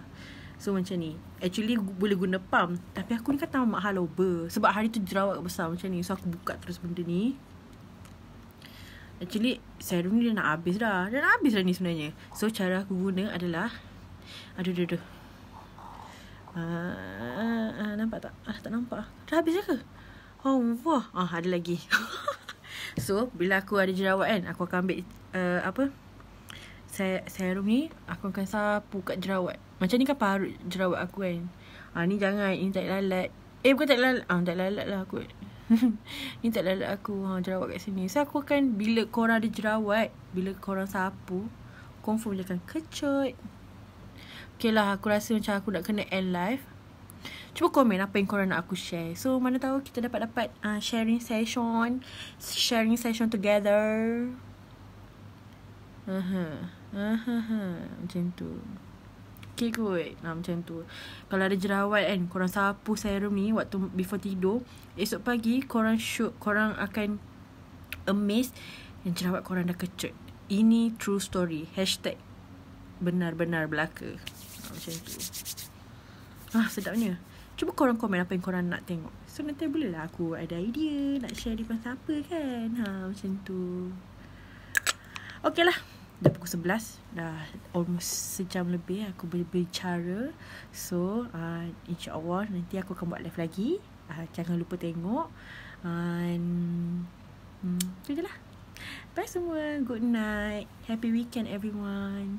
So macam ni. Actually boleh guna pump, tapi aku ni kata mahal over. Sebab hari tu jerawat besar macam ni. So aku buka terus benda ni. Actually serum ni dah nak habis dah. Dah nak habis dah ni sebenarnya. So cara aku guna adalah, Aduh nampak tak? Tak nampak. Dah habis dah ke? Wah, ada lagi. So bila aku ada jerawat kan, aku akan ambil serum ni. Aku akan sapu kat jerawat. Macam ni kan parut jerawat aku kan. Ni jangan, ini tak lalat. Bukan tak lalat. Tak lalat lah aku. Ni tak lalat aku jerawat kat sini. So aku akan, bila korang ada jerawat, bila korang sapu, confirm dia akan kecut. Okay lah, aku rasa macam aku nak kena end live. Cuba komen apa yang korang nak aku share. So mana tahu kita dapat sharing session together. Macam tu. Okay kot. Macam tu. Kalau ada jerawat kan, korang sapu serum ni waktu before tidur, esok pagi korang akan amazed yang jerawat korang dah kecut. Ini true story. #benar-benar belaka. Macam tu. Sedapnya. Cuba korang komen apa yang korang nak tengok. So nanti bolehlah aku ada idea nak share dengan siapa kan. Macam tu. Okay lah. Dah pukul 11. Dah almost sejam lebih aku berbicara. So InsyaAllah nanti aku akan buat live lagi. Jangan lupa tengok. Itu je lah. Bye semua. Good night. Happy weekend everyone.